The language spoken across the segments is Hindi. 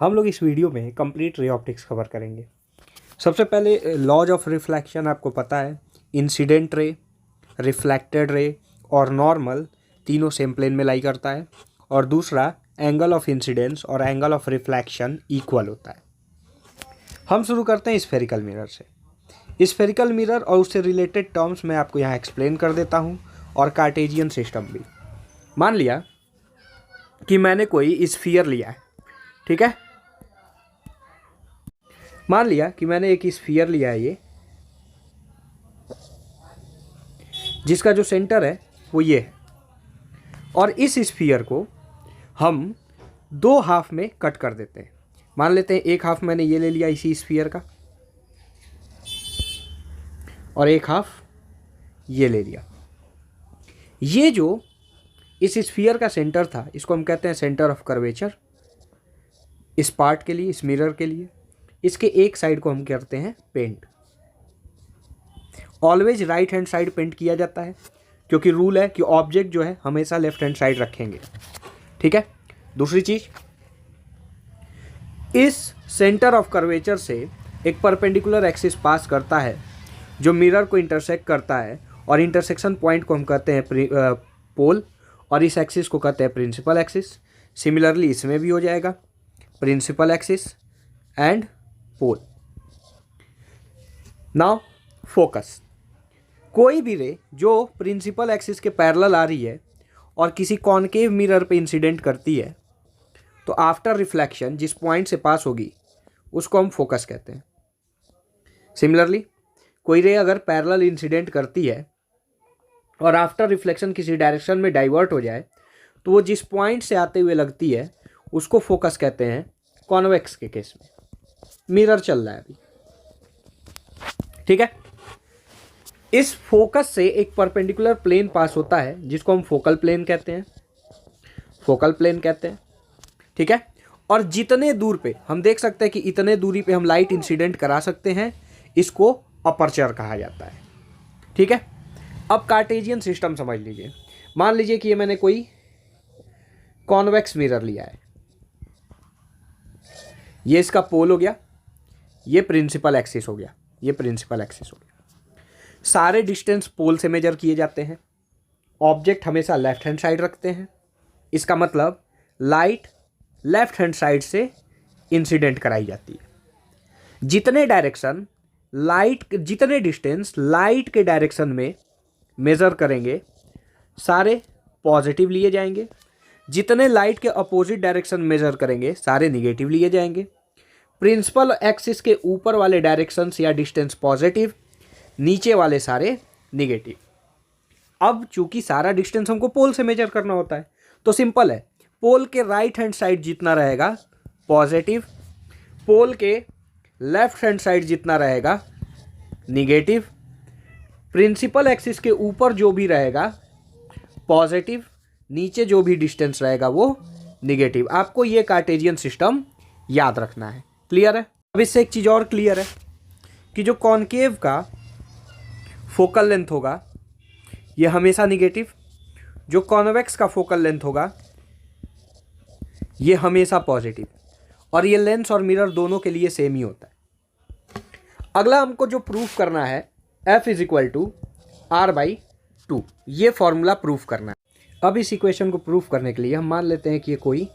हम लोग इस वीडियो में कंप्लीट रे ऑप्टिक्स कवर करेंगे। सबसे पहले लॉज ऑफ रिफ्लेक्शन आपको पता है, इंसिडेंट रे, रिफ्लेक्टेड रे और नॉर्मल तीनों सेम प्लेन में लाई करता है। और दूसरा एंगल ऑफ इंसिडेंस और एंगल ऑफ रिफ्लेक्शन इक्वल होता है। हम शुरू करते हैं स्फेरिकल मिरर से। स्फेरिकल मिरर और उससे रिलेटेड टर्म्स मैं आपको यहाँ एक्सप्लेन कर देता हूँ, और कार्टेशियन सिस्टम भी। मान लिया कि मैंने कोई स्फीयर लिया है, ठीक है। मान लिया कि मैंने एक स्फीयर लिया है ये, जिसका जो सेंटर है वो ये है, और इस स्फीयर को हम दो हाफ में कट कर देते हैं। मान लेते हैं एक हाफ मैंने ये ले लिया इसी स्फीयर का, और एक हाफ ये ले लिया। ये जो इस स्फीयर का सेंटर था, इसको हम कहते हैं सेंटर ऑफ कर्वेचर। इस पार्ट के लिए, इस मिरर के लिए, इसके एक साइड को हम करते हैं paint. Always right hand side paint किया जाता है, क्योंकि रूल है कि ऑब्जेक्ट जो है हमेशा लेफ्ट हैंड साइड रखेंगे, ठीक है। दूसरी चीज, इस सेंटर ऑफ कर्वेचर से एक परपेंडिकुलर एक्सिस पास करता है जो मिरर को इंटरसेक्ट करता है, और इंटरसेक्शन पॉइंट को हम कहते हैं पोल, और इस एक्सिस को कहते हैं प्रिंसिपल एक्सिस। सिमिलरली इसमें भी हो जाएगा principal axis and pole. Now focus. कोई भी रे जो प्रिंसिपल एक्सिस के पैरेलल आ रही है और किसी कॉनकेव मिरर पे इंसिडेंट करती है, तो आफ्टर रिफ्लेक्शन जिस पॉइंट से पास होगी उसको हम फोकस कहते हैं। सिमिलरली कोई रे अगर पैरेलल इंसिडेंट करती है और आफ्टर रिफ्लेक्शन किसी डायरेक्शन में डाइवर्ट हो जाए, तो वो जिस पॉइंट से आते हुए लगती है उसको फोकस कहते हैं। कॉन्वेक्स के केस में मिरर चल रहा है अभी, ठीक है। इस फोकस से एक परपेंडिकुलर प्लेन पास होता है जिसको हम फोकल प्लेन कहते हैं, फोकल प्लेन कहते हैं, ठीक है। और जितने दूर पे हम देख सकते हैं कि इतने दूरी पे हम लाइट इंसिडेंट करा सकते हैं, इसको अपर्चर कहा जाता है, ठीक है। अब कार्टेशियन सिस्टम समझ लीजिए। मान लीजिए कि ये मैंने कोई कॉन्वेक्स मिरर लिया है, ये इसका पोल हो गया, ये प्रिंसिपल एक्सिस हो गया, ये प्रिंसिपल एक्सिस हो गया। सारे डिस्टेंस पोल से मेजर किए जाते हैं। ऑब्जेक्ट हमेशा लेफ्ट हैंड साइड रखते हैं, इसका मतलब लाइट लेफ्ट हैंड साइड से इंसिडेंट कराई जाती है। जितने डायरेक्शन लाइट, जितने डिस्टेंस लाइट के डायरेक्शन में मेजर करेंगे सारे पॉजिटिव लिए जाएंगे। जितने लाइट के अपोजिट डायरेक्शन मेजर करेंगे सारे निगेटिव लिए जाएंगे। प्रिंसिपल एक्सिस के ऊपर वाले डायरेक्शंस या डिस्टेंस पॉजिटिव, नीचे वाले सारे निगेटिव। अब चूंकि सारा डिस्टेंस हमको पोल से मेजर करना होता है, तो सिंपल है, पोल के राइट हैंड साइड जितना रहेगा पॉजिटिव, पोल के लेफ्ट हैंड साइड जितना रहेगा निगेटिव, प्रिंसिपल एक्सिस के ऊपर जो भी रहेगा पॉजिटिव, नीचे जो भी डिस्टेंस रहेगा वो निगेटिव। आपको ये कार्टेशियन सिस्टम याद रखना है। क्लियर है? अब इससे एक चीज़ और क्लियर है कि जो कॉनकेव का फोकल लेंथ होगा ये हमेशा निगेटिव, जो कॉन्वेक्स का फोकल लेंथ होगा ये हमेशा पॉजिटिव, और ये लेंस और मिरर दोनों के लिए सेम ही होता है। अगला हमको जो प्रूफ करना है, F = R/2, ये फॉर्मूला प्रूफ करना है। अब इस इक्वेशन को प्रूफ करने के लिए हम मान लेते हैं कि ये कोई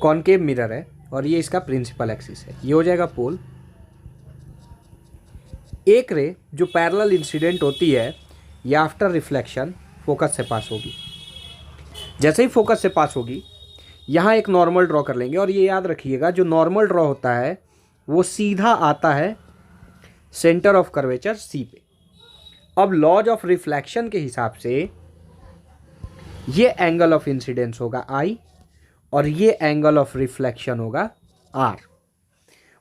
कॉनकेव मिरर है और ये इसका प्रिंसिपल एक्सिस है, ये हो जाएगा पोल। एक रे जो पैरेलल इंसिडेंट होती है ये आफ्टर रिफ्लेक्शन फोकस से पास होगी। जैसे ही फोकस से पास होगी यहाँ एक नॉर्मल ड्रॉ कर लेंगे, और ये याद रखिएगा जो नॉर्मल ड्रॉ होता है वो सीधा आता है सेंटर ऑफ कर्वेचर C पे। अब लॉज ऑफ रिफ्लेक्शन के हिसाब से ये एंगल ऑफ इंसिडेंस होगा I, और ये एंगल ऑफ रिफ्लेक्शन होगा R।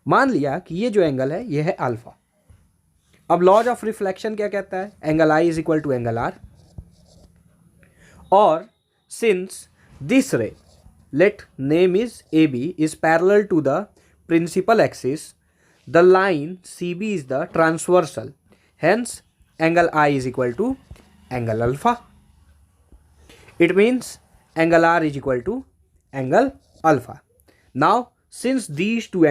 मान लिया कि ये जो एंगल है ये है अल्फा। अब लॉज ऑफ रिफ्लेक्शन क्या कहता है? एंगल I = एंगल R, और सिंस दिस रे, let name is AB, is parallel to the principal axis, the line CB is the transversal, hence angle I = angle alpha. It means angle R = angle alpha. Now since these two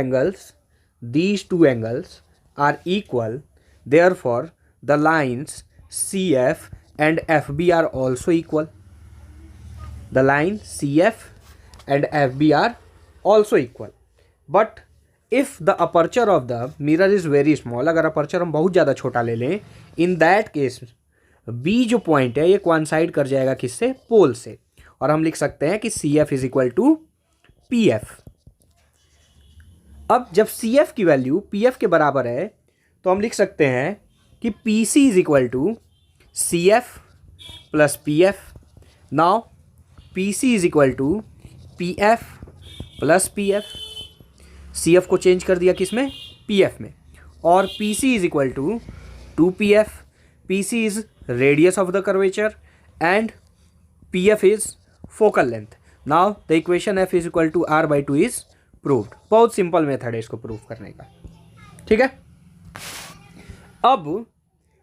angles are equal, therefore the lines CF and FB are also equal. The line CF and FB are also equal. But if the aperture of the mirror is very small, अगर अपर्चर हम बहुत ज़्यादा छोटा ले लें, in that case B जो पॉइंट है ये कोइंसाइड कर जाएगा किससे? पोल से, और हम लिख सकते हैं कि CF is equal to PF। अब जब CF की वैल्यू PF के बराबर है तो हम लिख सकते हैं कि PC is equal to CF plus PF। Now PC is equal to PF plus PF। CF को चेंज कर दिया किस में? PF में। और PC is equal to 2PF। PC is radius of the curvature and PF is focal length. Now the equation F is equal to R/2 is proved. बहुत सिंपल मेथड है इसको प्रूव करने का, ठीक है। अब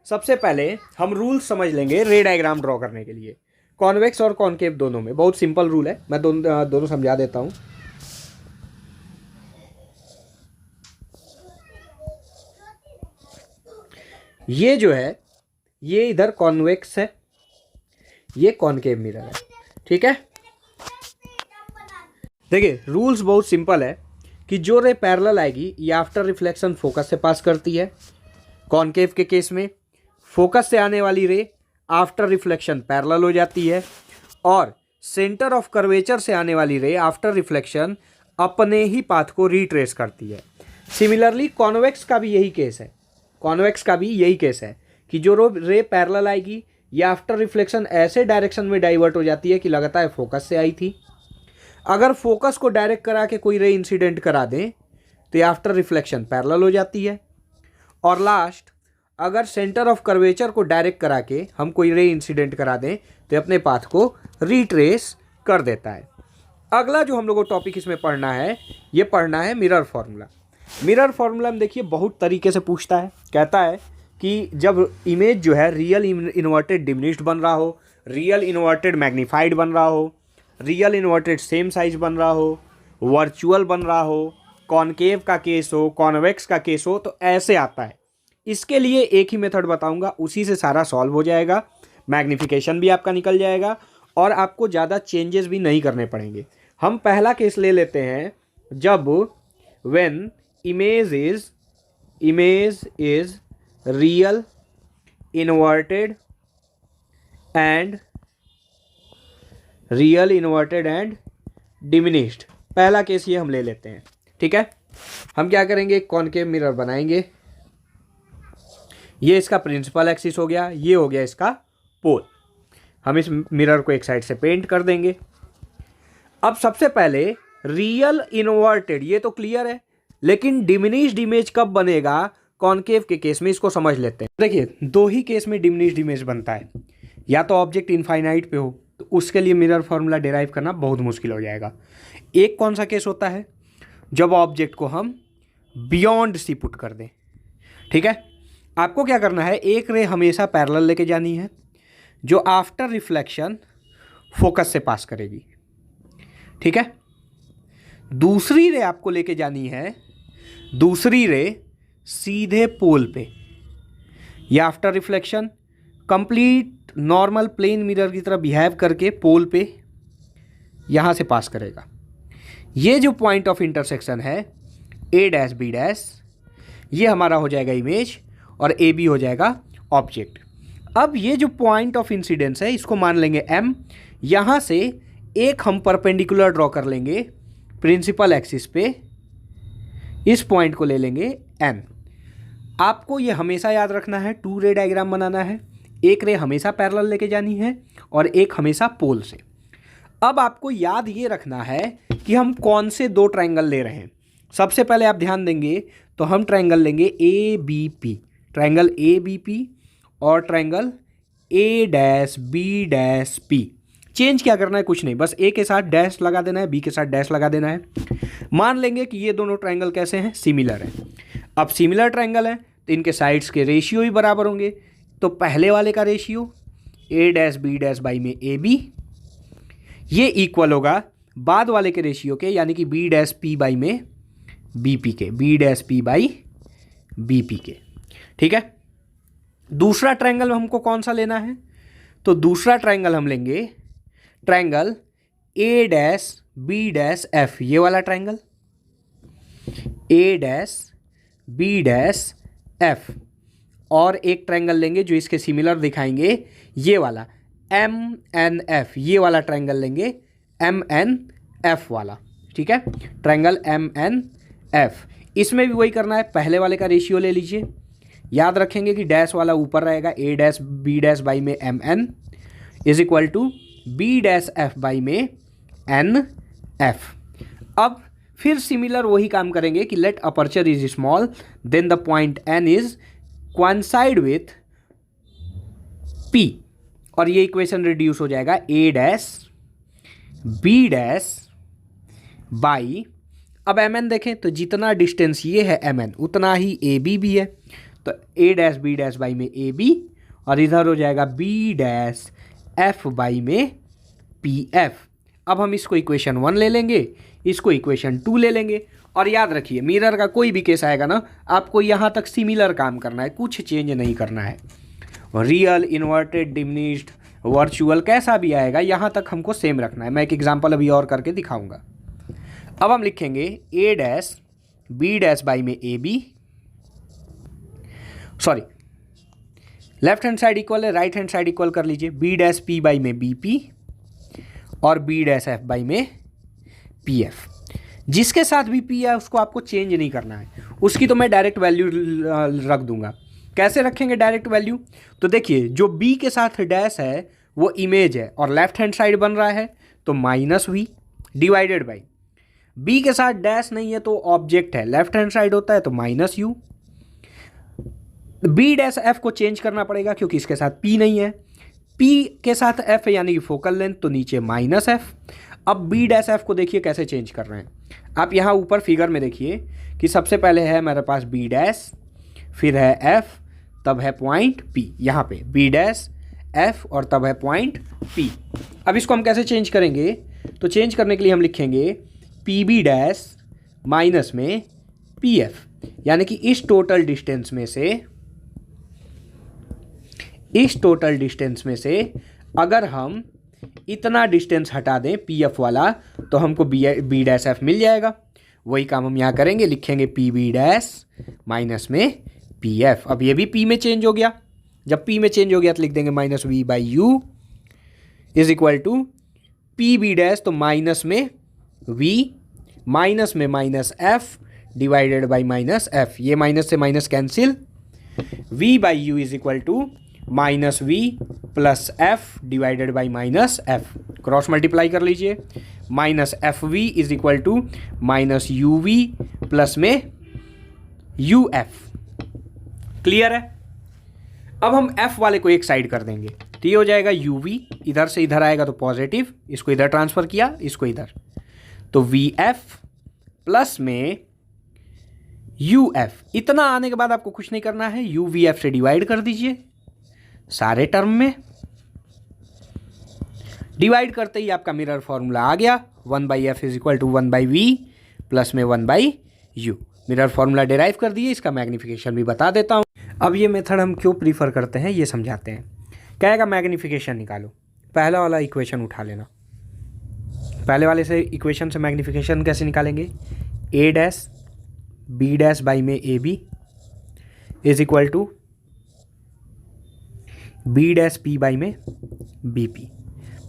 सबसे पहले हम रूल समझ लेंगे रे डायग्राम ड्रॉ करने के लिए, कॉन्वेक्स और कॉनकेव दोनों में। बहुत सिंपल रूल है, मैं दोनों समझा देता हूं। ये जो है ये इधर कॉन्वेक्स है, ये कॉनकेव मिरर है, ठीक है। देखिए रूल्स बहुत सिंपल है कि जो रे पैरेलल आएगी ये आफ्टर रिफ्लेक्शन फोकस से पास करती है। कॉनकेव के केस में फोकस से आने वाली रे आफ्टर रिफ्लेक्शन पैरेलल हो जाती है, और सेंटर ऑफ कर्वेचर से आने वाली रे आफ्टर रिफ्लेक्शन अपने ही पाथ को रिट्रेस करती है। सिमिलरली कॉन्वेक्स का भी यही केस है, कॉन्वेक्स का भी यही केस है कि जो रे पैरेलल आएगी ये आफ्टर रिफ्लेक्शन ऐसे डायरेक्शन में डाइवर्ट हो जाती है कि लगता है फोकस से आई थी। अगर फोकस को डायरेक्ट करा के कोई रे इंसिडेंट करा दें तो ये आफ्टर रिफ्लेक्शन पैरेलल हो जाती है। और लास्ट, अगर सेंटर ऑफ कर्वेचर को डायरेक्ट करा के हम कोई रे इंसिडेंट करा दें तो अपने पाथ को रिट्रेस कर देता है। अगला जो हम लोगों को टॉपिक इसमें पढ़ना है, ये पढ़ना है मिरर फॉर्मूला। मिरर फॉर्मूला में देखिए बहुत तरीके से पूछता है। कहता है कि जब इमेज जो है रियल इन्वर्टेड डिमिनिश्ड बन रहा हो, रियल इन्वर्टेड मैग्नीफाइड बन रहा हो, रियल इन्वर्टेड सेम साइज बन रहा हो, वर्चुअल बन रहा हो, कॉनकेव का केस हो, कॉन्वेक्स का केस हो, तो ऐसे आता है। इसके लिए एक ही मेथड बताऊंगा, उसी से सारा सॉल्व हो जाएगा, मैग्नीफिकेशन भी आपका निकल जाएगा और आपको ज़्यादा चेंजेस भी नहीं करने पड़ेंगे। हम पहला केस ले लेते हैं, जब when image is real inverted and diminished. पहला केस ये हम ले लेते हैं, ठीक है। हम क्या करेंगे, कॉनकेव मिरर बनाएंगे। ये इसका प्रिंसिपल एक्सिस हो गया, ये हो गया इसका पोल। हम इस मिरर को एक साइड से पेंट कर देंगे। अब सबसे पहले रियल इन्वर्टेड, ये तो क्लियर है, लेकिन डिमिनिश्ड इमेज कब बनेगा कॉनकेव के केस में, इसको समझ लेते हैं। देखिए दो ही केस में डिमिनिश्ड इमेज बनता है, या तो ऑब्जेक्ट इनफाइनाइट पे हो तो उसके लिए मिरर फॉर्मूला डिराइव करना बहुत मुश्किल हो जाएगा। एक कौन सा केस होता है, जब ऑब्जेक्ट को हम बियॉन्ड सी पुट कर दें, ठीक है। आपको क्या करना है, एक रे हमेशा पैरेलल लेके जानी है जो आफ्टर रिफ्लेक्शन फोकस से पास करेगी, ठीक है। दूसरी रे आपको लेके जानी है, दूसरी रे सीधे पोल पे, या after reflection complete normal plane mirror की तरह बिहेव करके पोल पे यहाँ से पास करेगा। ये जो पॉइंट ऑफ इंटरसेक्शन है A', B', ये हमारा हो जाएगा इमेज और AB हो जाएगा ऑब्जेक्ट। अब ये जो पॉइंट ऑफ इंसिडेंस है इसको मान लेंगे M। यहाँ से एक हम परपेंडिकुलर ड्रॉ कर लेंगे प्रिंसिपल एक्सिस पे, इस पॉइंट को ले लेंगे N। आपको ये हमेशा याद रखना है, 2 रे डायग्राम बनाना है, एक रे हमेशा पैरेलल लेके जानी है और एक हमेशा पोल से। अब आपको याद ये रखना है कि हम कौन से दो ट्रायंगल ले रहे हैं। सबसे पहले आप ध्यान देंगे तो हम ट्रायंगल लेंगे ABP, ट्रायंगल ABP और ट्रायंगल A', B', चेंज क्या करना है, कुछ नहीं, बस A के साथ डैश लगा देना है, B के साथ डैश लगा देना है। मान लेंगे कि ये दोनों ट्रायंगल कैसे हैं, सिमिलर हैं। अब सिमिलर ट्रायंगल है तो इनके साइड्स के रेशियो ही बराबर होंगे। तो पहले वाले का रेशियो A', B' में AB, ये इक्वल होगा बाद वाले के रेशियो के, यानी कि B', P में बी पी के, B dash P by B P के। ठीक है, दूसरा ट्रायंगल हमको कौन सा लेना है? तो दूसरा ट्रायंगल हम लेंगे triangle A dash B dash F, ये वाला triangle A dash B dash F, और एक ट्रायंगल लेंगे जो इसके सिमिलर दिखाएंगे, ये वाला एम एन एफ, ये वाला ट्रायंगल लेंगे एम एन एफ वाला। ठीक है, ट्रायंगल एम एन एफ, इसमें भी वही करना है, पहले वाले का रेशियो ले लीजिए, याद रखेंगे कि डैश वाला ऊपर रहेगा, A dash B dash by में M N is equal to B dash F by में एन एफ। अब फिर सिमिलर वही काम करेंगे कि let aperture is small then the point N is coincide with P, और ये इक्वेशन रिड्यूस हो जाएगा A dash B dash by, अब एम एन देखें तो जितना डिस्टेंस ये है एम एन उतना ही ए बी भी है, तो ए डैश बी डैश बाई में ए बी, और इधर हो जाएगा बी डैश एफ बाई में पी एफ। अब हम इसको इक्वेशन 1 ले लेंगे, इसको इक्वेशन 2 ले लेंगे, और याद रखिए मिरर का कोई भी केस आएगा ना, आपको यहाँ तक सिमिलर काम करना है, कुछ चेंज नहीं करना है। रियल, इन्वर्टेड, डिमिनिश्ड, वर्चुअल, कैसा भी आएगा यहाँ तक हमको सेम रखना है। मैं एक एग्जांपल अभी और करके दिखाऊंगा। अब हम लिखेंगे A dash B dash by में A B, sorry left hand side equal है, राइट हैंड साइड इक्वल कर लीजिए, बी डैश पी बाई में बी पी और बी डैश एफ बाई में पी एफ। जिसके साथ भी पी है उसको आपको चेंज नहीं करना है, उसकी तो मैं डायरेक्ट वैल्यू रख दूंगा। कैसे रखेंगे डायरेक्ट वैल्यू? तो देखिए जो बी के साथ डैश है वो इमेज है और लेफ्ट हैंड साइड बन रहा है तो minus v divided by, B के साथ डैश नहीं है तो ऑब्जेक्ट है, लेफ्ट हैंड साइड होता है तो minus u. B dash F को चेंज करना पड़ेगा क्योंकि इसके साथ पी नहीं है, पी के साथ एफ है यानी कि फोकल लेंथ, तो नीचे माइनस एफ। अब बी डैश एफ को देखिए कैसे चेंज कर रहे हैं, आप यहाँ ऊपर फिगर में देखिए कि सबसे पहले है मेरे पास बी डैश, फिर है एफ, तब है पॉइंट पी, यहाँ पे बी डैश एफ और तब है पॉइंट पी। अब इसको हम कैसे चेंज करेंगे? तो चेंज करने के लिए हम लिखेंगे पी बी डैश माइनस में पी एफ, यानी कि इस टोटल डिस्टेंस में से अगर हम इतना डिस्टेंस हटा दें पी एफ वाला तो हमको बी डैश एफ मिल जाएगा। वही काम हम यहाँ करेंगे, लिखेंगे पी बी डैश माइनस में पी एफ। अब ये भी पी में चेंज हो गया, जब पी में चेंज हो गया तो लिख देंगे minus v by you is equal to P B dash, तो माइनस में वी माइनस में minus f divided by minus f, ये माइनस से minus cancel, v by you is equal to minus v plus f divided by minus f, cross multiply कर लीजिए, minus f v is equal to minus u v plus में यू एफ। क्लियर है? अब हम एफ वाले को एक साइड कर देंगे तो ये हो जाएगा यू वी, इधर से इधर आएगा तो पॉजिटिव, इसको इधर ट्रांसफर किया, इसको इधर, तो वी एफ प्लस में यू एफ। इतना आने के बाद आपको कुछ नहीं करना है, यू वी एफ से डिवाइड कर दीजिए सारे टर्म में, डिवाइड करते ही आपका मिरर फॉर्मूला आ गया, 1 by f is equal to 1 by v plus में 1 by u. Mirror formula derive कर दिए, इसका मैग्नीफिकेशन भी बता देता हूँ। अब ये मेथड हम क्यों प्रीफर करते हैं ये समझाते हैं। कहेगा मैग्नीफिकेशन निकालो, पहला वाला इक्वेशन उठा लेना, पहले वाले से इक्वेशन से मैग्नीफिकेशन कैसे निकालेंगे? A dash B dash by में A B is equal to B dash P by में बी पी।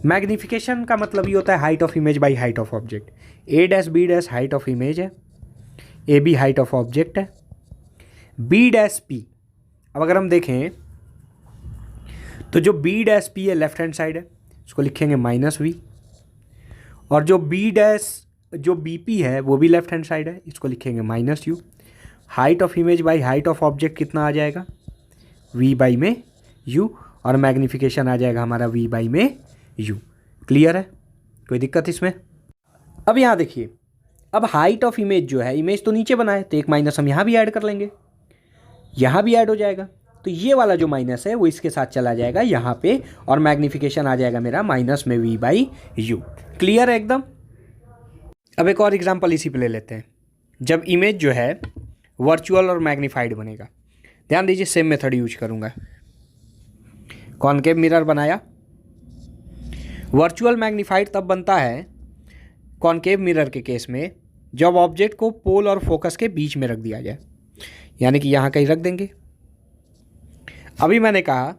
मैग्नीफिकेशन का मतलब ये होता है height of image by height of object. A dash B dash height of image है, A B height of object है, बी डैश पी। अब अगर हम देखें तो जो बी डैश पी है लेफ्ट हैंड साइड है, इसको लिखेंगे माइनस वी, और जो बी डैश जो बी पी है वो भी लेफ्ट हैंड साइड है, इसको लिखेंगे minus you. Height of image by height of object कितना आ जाएगा? वी बाई में यू, और मैग्नीफिकेशन आ जाएगा हमारा वी बाई में यू। क्लियर है? कोई दिक्कत इसमें? अब यहाँ देखिए, अब हाइट ऑफ इमेज जो है, इमेज तो नीचे बना है तो एक माइनस हम यहाँ भी ऐड कर लेंगे, यहाँ भी ऐड हो जाएगा, तो ये वाला जो माइनस है वो इसके साथ चला जाएगा यहाँ पे, और मैग्नीफिकेशन आ जाएगा मेरा माइनस में वी बाई यू। क्लियर है एकदम? अब एक और एग्जांपल इसी पे ले लेते हैं। जब इमेज जो है वर्चुअल और मैग्नीफाइड बनेगा। ध्यान दीजिए, सेम मेथड यूज करूँगा। कॉनकेव मिरर बनाया, वर्चुअल मैग्नीफाइड तब बनता है कॉनकेव मिरर के केस में जब ऑब्जेक्ट को पोल और फोकस के बीच में रख दिया जाए, यानी कि यहाँ कहीं रख देंगे। अभी मैंने कहा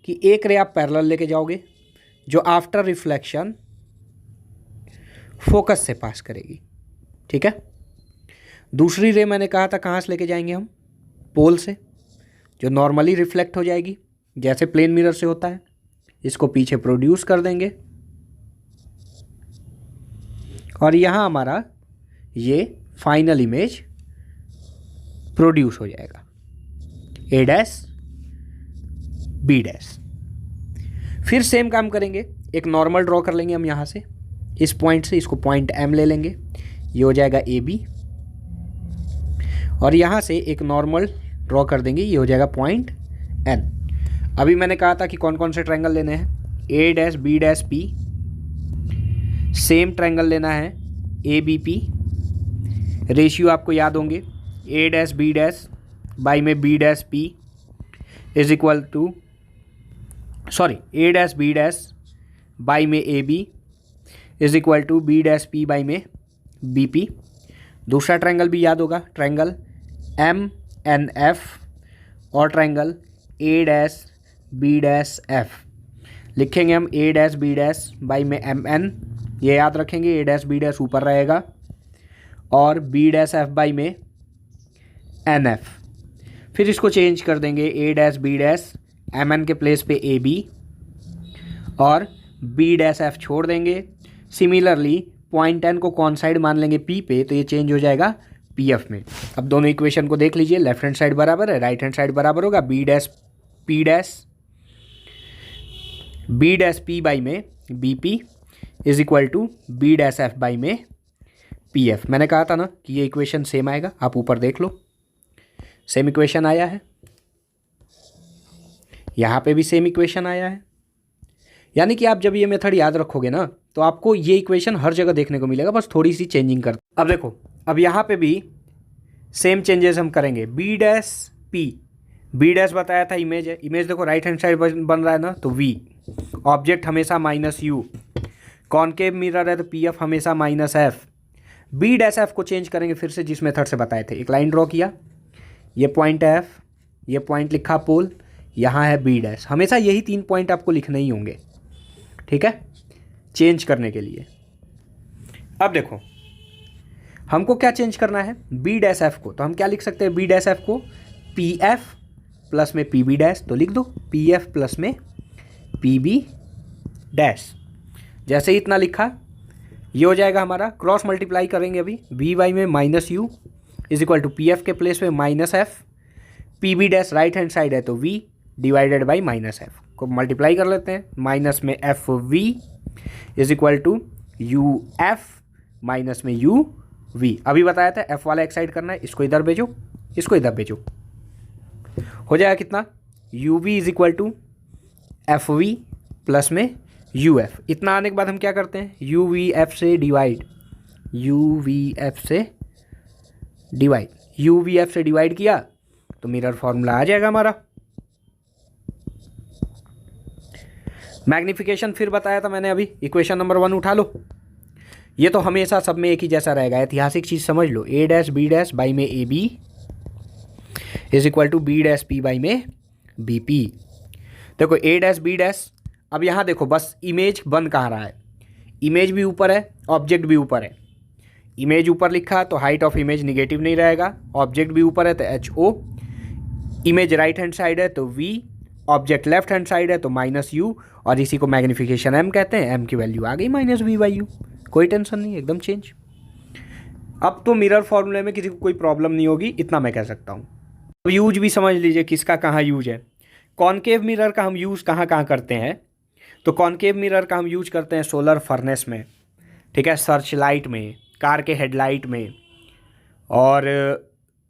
कि एक रे आप पैरेलल लेके जाओगे जो आफ्टर रिफ्लेक्शन फोकस से पास करेगी, ठीक है। दूसरी रे मैंने कहा था कहाँ से लेके जाएंगे हम, पोल से, जो नॉर्मली रिफ्लेक्ट हो जाएगी जैसे प्लेन मिरर से होता है। इसको पीछे प्रोड्यूस कर देंगे और यहाँ हमारा ये फाइनल इमेज प्रोड्यूस हो जाएगा, ए डैश बी डैश। फिर सेम काम करेंगे, एक नॉर्मल ड्रॉ कर लेंगे हम यहाँ से, इस पॉइंट से, इसको पॉइंट एम ले लेंगे, ये हो जाएगा ए बी, और यहाँ से एक नॉर्मल ड्रॉ कर देंगे, ये हो जाएगा पॉइंट एन। अभी मैंने कहा था कि कौन कौन से ट्रायंगल लेने हैं, A dash B dash P, same triangle लेना है ए बी पी, रेशियो आपको याद होंगे, A dash B dash by में B dash P is equal to, sorry, A dash B dash by में A B is equal to B dash P by में बी पी। दूसरा ट्रायंगल भी याद होगा, ट्रायंगल एम एन एफ और triangle A dash B dash F. लिखेंगे हम ए डैश बी डैश बाई में एम एन, ये याद रखेंगे, ए डैश बी डैश ऊपर रहेगा, और बी डैश एफ बाई में एन एफ। फिर इसको चेंज कर देंगे, A dash B dash M N के प्लेस पे ए बी और बी डैश एफ छोड़ देंगे। सिमिलरली पॉइंट एन को कौन साइड मान लेंगे, पी पे, तो ये चेंज हो जाएगा पी एफ में। अब दोनों इक्वेशन को देख लीजिए, लेफ्ट हैंड साइड बराबर है, राइट हैंड साइड बराबर होगा, बी डैश पी बाई में B P is equal to B dash F by में पी एफ। मैंने कहा था ना कि ये इक्वेशन सेम आएगा, आप ऊपर देख लो, सेम इक्वेशन आया है, यहाँ पे भी सेम इक्वेशन आया है। यानी कि आप जब ये मेथड याद रखोगे ना तो आपको ये इक्वेशन हर जगह देखने को मिलेगा, बस थोड़ी सी चेंजिंग कर। अब देखो, अब यहाँ पे भी सेम चेंजेस हम करेंगे, B dash P, B dash बताया था इमेज है, इमेज देखो राइट हैंड साइड बन रहा है ना, तो वी, ऑब्जेक्ट हमेशा माइनस यू, कॉनकेव मिरर है तो पी एफ हमेशा minus f. B dash F को चेंज करेंगे फिर से जिस मेथड से बताए थे, एक लाइन ड्रॉ किया, ये पॉइंट है एफ, ये पॉइंट लिखा पोल, यहाँ है बी डैश। हमेशा यही 3 पॉइंट आपको लिखने ही होंगे, ठीक है, चेंज करने के लिए। अब देखो हमको क्या चेंज करना है, बी डैश एफ को, तो हम क्या लिख सकते हैं, बी डैश एफ को पी एफ प्लस में पी बी डैश, तो लिख दो पी एफ प्लस में पी बी डैश। जैसे ही इतना लिखा, ये हो जाएगा हमारा, क्रॉस मल्टीप्लाई करेंगे अभी, बी वाई में minus u is equal to P F के प्लेस में minus f, P B dash right hand side है तो v divided by minus f को मल्टीप्लाई कर लेते हैं, माइनस में f v is equal to u f minus में यू वी। अभी बताया था एफ वाला एक साइड करना है, इसको इधर भेजो, इसको इधर भेजो, हो जाएगा कितना, u v is equal to f v plus में यू एफ। इतना आने के बाद हम क्या करते हैं, यू वी एफ से डिवाइड, यू वी एफ से डिवाइड, यू वी एफ से डिवाइड किया तो मिरर फॉर्मूला आ जाएगा हमारा। मैग्निफिकेशन फिर बताया था मैंने अभी, इक्वेशन नंबर 1 उठा लो, ये तो हमेशा सब में एक ही जैसा रहेगा, ऐतिहासिक चीज़ समझ लो, A dash B dash by में A B is equal to B dash P by में बी पी। देखो ए डैश बी डैश, अब यहाँ देखो बस इमेज बन कहाँ रहा है, इमेज भी ऊपर है, ऑब्जेक्ट भी ऊपर है। इमेज ऊपर लिखा तो हाइट ऑफ इमेज निगेटिव नहीं रहेगा, ऑब्जेक्ट भी ऊपर है तो H O, image right hand side है तो v, object left hand side है तो माइनस यू, और इसी को मैग्निफिकेशन एम कहते हैं। एम की वैल्यू आ गई माइनस वी बाई यू, कोई टेंशन नहीं, एकदम चेंज। अब तो मिरर फॉर्मूले में किसी को कोई प्रॉब्लम नहीं होगी, इतना मैं कह सकता हूँ। अब यूज भी समझ लीजिए किसका कहाँ यूज है। कॉनकेव मिरर का हम यूज़ कहाँ कहाँ करते हैं, तो कॉनकेव मिरर का हम यूज करते हैं सोलर फर्नेस में, ठीक है, सर्च लाइट में, कार के हेडलाइट में, और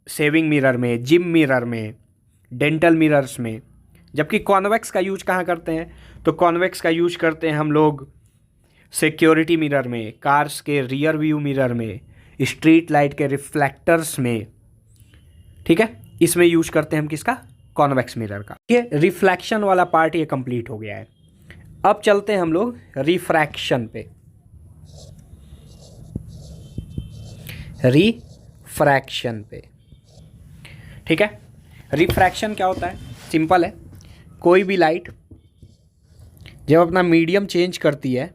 सेविंग मिरर में, जिम मिरर में, डेंटल मिरर्स में। जबकि कॉन्वेक्स का यूज कहाँ करते हैं, तो कॉन्वेक्स का यूज करते हैं हम लोग सिक्योरिटी मिरर में, कार्स के रियर व्यू मिरर में, स्ट्रीट लाइट के रिफ्लेक्टर्स में, ठीक है, इसमें यूज करते हैं हम किसका, कॉन्वेक्स मिरर का। ये रिफ्लेक्शन वाला पार्ट ये कंप्लीट हो गया है। अब चलते हैं हम लोग रिफ्रैक्शन पे। रिफ्रैक्शन पे, ठीक है। रिफ्रैक्शन क्या होता है, सिंपल है, कोई भी लाइट जब अपना मीडियम चेंज करती है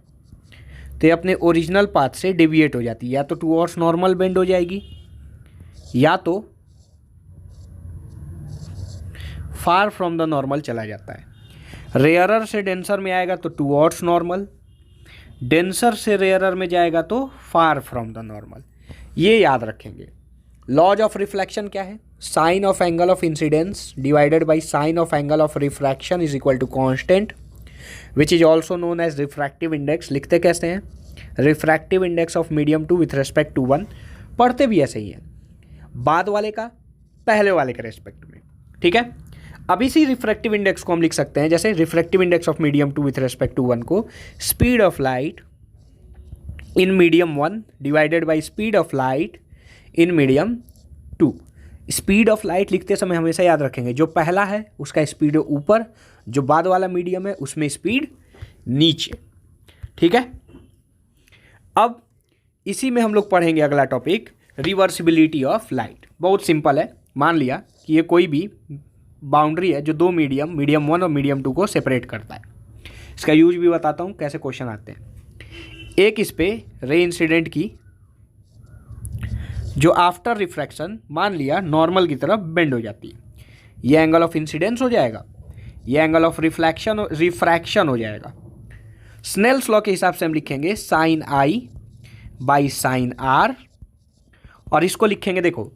तो ये अपने ओरिजिनल पाथ से डेविएट हो जाती है, या तो टुवर्ड्स नॉर्मल बेंड हो जाएगी या तो फार फ्रॉम द नॉर्मल चला जाता है। रेयरर से डेंसर में आएगा तो टुवर्ड्स नॉर्मल, डेंसर से रेयरर में जाएगा तो फार फ्रॉम द नॉर्मल। ये याद रखेंगे। लॉज ऑफ रिफ्लेक्शन क्या है, sine of angle of incidence divided by sine of angle of refraction is equal to constant which is also known as refractive index. लिखते कैसे हैं, refractive index of medium two with respect to one, पढ़ते भी ऐसे ही है, बाद वाले का पहले वाले के रेस्पेक्ट में, ठीक है। अब इसी रिफ्रैक्टिव इंडेक्स को हम लिख सकते हैं जैसे refractive index of medium two with respect to one को speed of light in medium one divided by speed of light in medium two. Speed of light लिखते समय हमेशा याद रखेंगे जो पहला है उसका स्पीड ऊपर, जो बाद वाला मीडियम है उसमें स्पीड नीचे, ठीक है। अब इसी में हम लोग पढ़ेंगे अगला टॉपिक, रिवर्सिबिलिटी ऑफ लाइट। बहुत सिंपल है, मान लिया कि ये कोई भी बाउंड्री है जो दो मीडियम, मीडियम वन और मीडियम टू को सेपरेट करता है। इसका यूज भी बताता हूँ कैसे क्वेश्चन आते हैं। एक इस पे रे इंसिडेंट की जो आफ्टर रिफ्रैक्शन मान लिया नॉर्मल की तरफ बेंड हो जाती है, ये एंगल ऑफ इंसिडेंस हो जाएगा, ये एंगल ऑफ रिफ्रैक्शन हो जाएगा। स्नेल्स लॉ के हिसाब से हम लिखेंगे sine I by sine r, और इसको लिखेंगे, देखो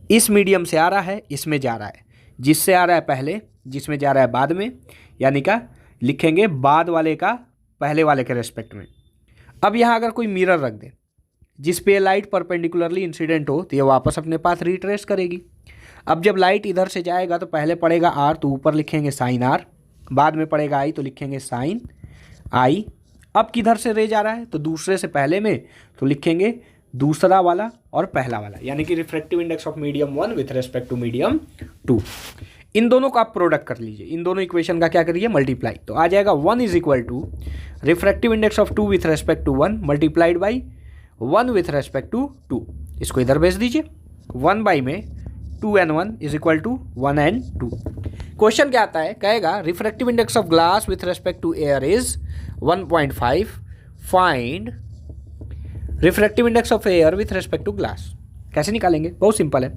इस मीडियम से आ रहा है, इसमें जा रहा है, जिससे आ रहा है पहले, जिसमें जा रहा है बाद में, यानी का लिखेंगे बाद वाले का पहले वाले के रेस्पेक्ट में। अब यहाँ अगर कोई मिरर रख दे जिस पे लाइट परपेंडिकुलरली इंसिडेंट हो तो ये वापस अपने पास रिट्रेस करेगी। अब जब लाइट इधर से जाएगा तो पहले पड़ेगा आर, तो ऊपर लिखेंगे साइन आर, बाद में पड़ेगा आई तो लिखेंगे साइन आई। अब किधर से रे जा रहा है तो दूसरे से पहले में, तो लिखेंगे दूसरा वाला और पहला वाला, यानी कि refractive index of medium one with respect to medium two. इन दोनों का आप प्रोडक्ट कर लीजिए, इन दोनों इक्वेशन का क्या करिए, मल्टीप्लाई, तो आ जाएगा one is equal to refractive index of two with respect to one multiplied by one with respect to two. इसको इधर भेज दीजिए, वन बाई में 2n1 is equal to 1n2। Question क्या आता है, कहेगा refractive index of glass with respect to air is 1.5, find refractive index of air with respect to glass. कैसे निकालेंगे, बहुत सिंपल है,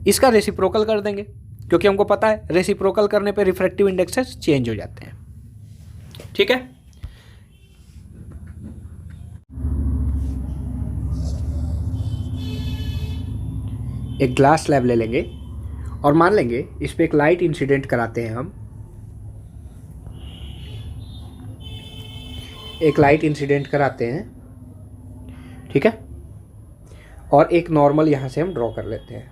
इसका रेसिप्रोकल कर देंगे, क्योंकि हमको पता है रेसिप्रोकल करने पे रिफ्रैक्टिव इंडेक्सेस चेंज हो जाते हैं, ठीक है। एक ग्लास स्लैब ले लेंगे और मान लेंगे इस पे एक लाइट इंसिडेंट कराते हैं हम, एक लाइट इंसिडेंट कराते हैं, ठीक है, और एक नॉर्मल यहां से हम ड्रॉ कर लेते हैं।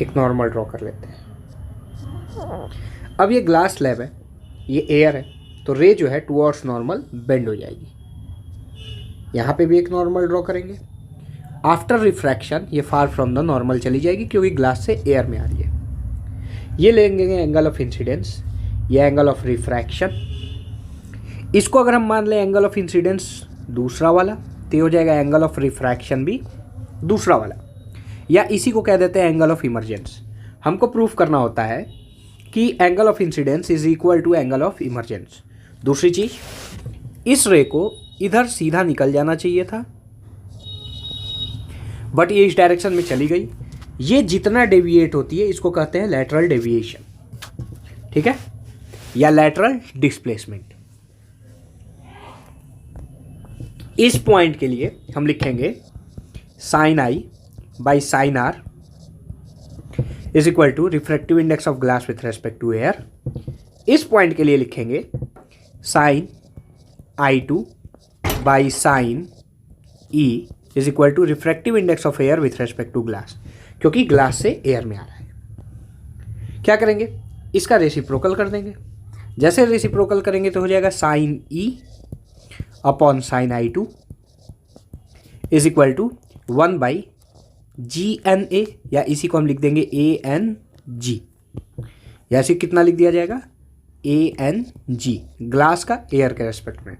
एक नॉर्मल ड्रॉ कर लेते हैं। अब ये ग्लास स्लैब है, ये एयर है, तो रे जो है टुवर्ड्स नॉर्मल बेंड हो जाएगी। यहाँ पे भी एक नॉर्मल ड्रॉ करेंगे, आफ्टर रिफ्रैक्शन ये फार फ्रॉम द नॉर्मल चली जाएगी क्योंकि ग्लास से एयर में आ रही है। ये लेंगे एंगल ऑफ इंसिडेंस, ये एंगल ऑफ रिफ्रैक्शन, इसको अगर हम मान लें एंगल ऑफ इंसिडेंस दूसरा वाला तो हो जाएगा एंगल ऑफ रिफ्रैक्शन भी दूसरा वाला, या इसी को कह देते हैं एंगल ऑफ इमर्जेंस। हमको प्रूफ करना होता है कि angle of incidence is equal to angle of emergence. दूसरी चीज, इस रे को इधर सीधा निकल जाना चाहिए था, बट ये इस डायरेक्शन में चली गई। ये जितना डेविएट होती है इसको कहते हैं लैटरल डेविएशन, ठीक है, या लैटरल डिस्प्लेसमेंट। इस पॉइंट के लिए हम लिखेंगे sine I by sine are is equal to refractive index of glass with respect to air. इस पॉइंट के लिए लिखेंगे sine I two by sine e is equal to refractive index of air with respect to glass, क्योंकि ग्लास से एयर में आ रहा है। क्या करेंगे, इसका रेसिप्रोकल कर देंगे। जैसे रेसिप्रोकल करेंगे तो हो जाएगा sine E upon sine I two is equal to 1/GNA, या इसी को हम लिख देंगे ANG, या ऐसे कितना लिख दिया जाएगा ANG, ग्लास का एयर के रेस्पेक्ट में।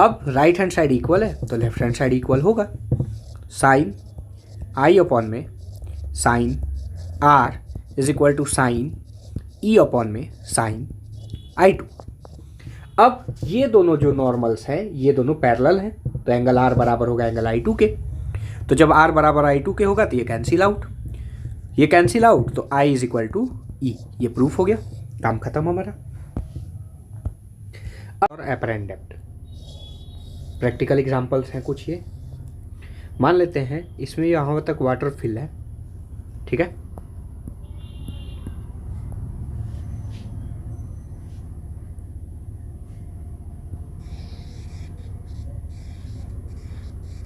अब राइट हैंड साइड इक्वल है तो लेफ्ट हैंड साइड इक्वल होगा, साइन आई अपॉन में sine are is equal to sine E upon में साइन आई टू। अब ये दोनों जो नॉर्मल्स हैं ये दोनों पैरेलल हैं, तो एंगल आर बराबर होगा एंगल आई टू के। तो जब आर बराबर आई टू के होगा तो ये कैंसिल आउट, ये कैंसिल आउट, तो आई इज इक्वल टू ई। ये प्रूफ हो गया, काम खत्म हमारा। और एपरेंट डेप्थ, प्रैक्टिकल एग्जांपल्स हैं कुछ। ये मान लेते हैं इसमें यहाँ तक वाटर फिल है, ठीक है।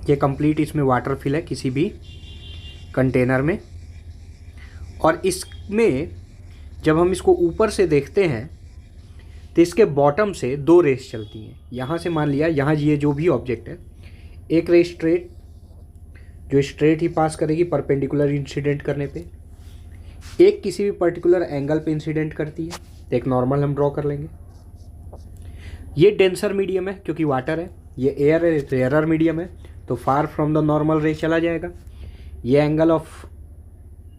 ये कंप्लीट इसमें वाटर फिल है किसी भी कंटेनर में, और इसमें जब हम इसको ऊपर से देखते हैं तो इसके बॉटम से दो रेस चलती हैं। यहाँ से मान लिया, यहाँ ये जो भी ऑब्जेक्ट है, एक रेस स्ट्रेट जो स्ट्रेट ही पास करेगी परपेंडिकुलर इंसिडेंट करने पे, एक किसी भी पर्टिकुलर एंगल पे इंसिडेंट करती है। तो एक नॉर्मल हम ड्रॉ कर लेंगे। ये डेंसर मीडियम है क्योंकि वाटर है, ये एयर है, रेयरर मीडियम है, तो फार फ्रॉम द नॉर्मल रे चला जाएगा। ये एंगल ऑफ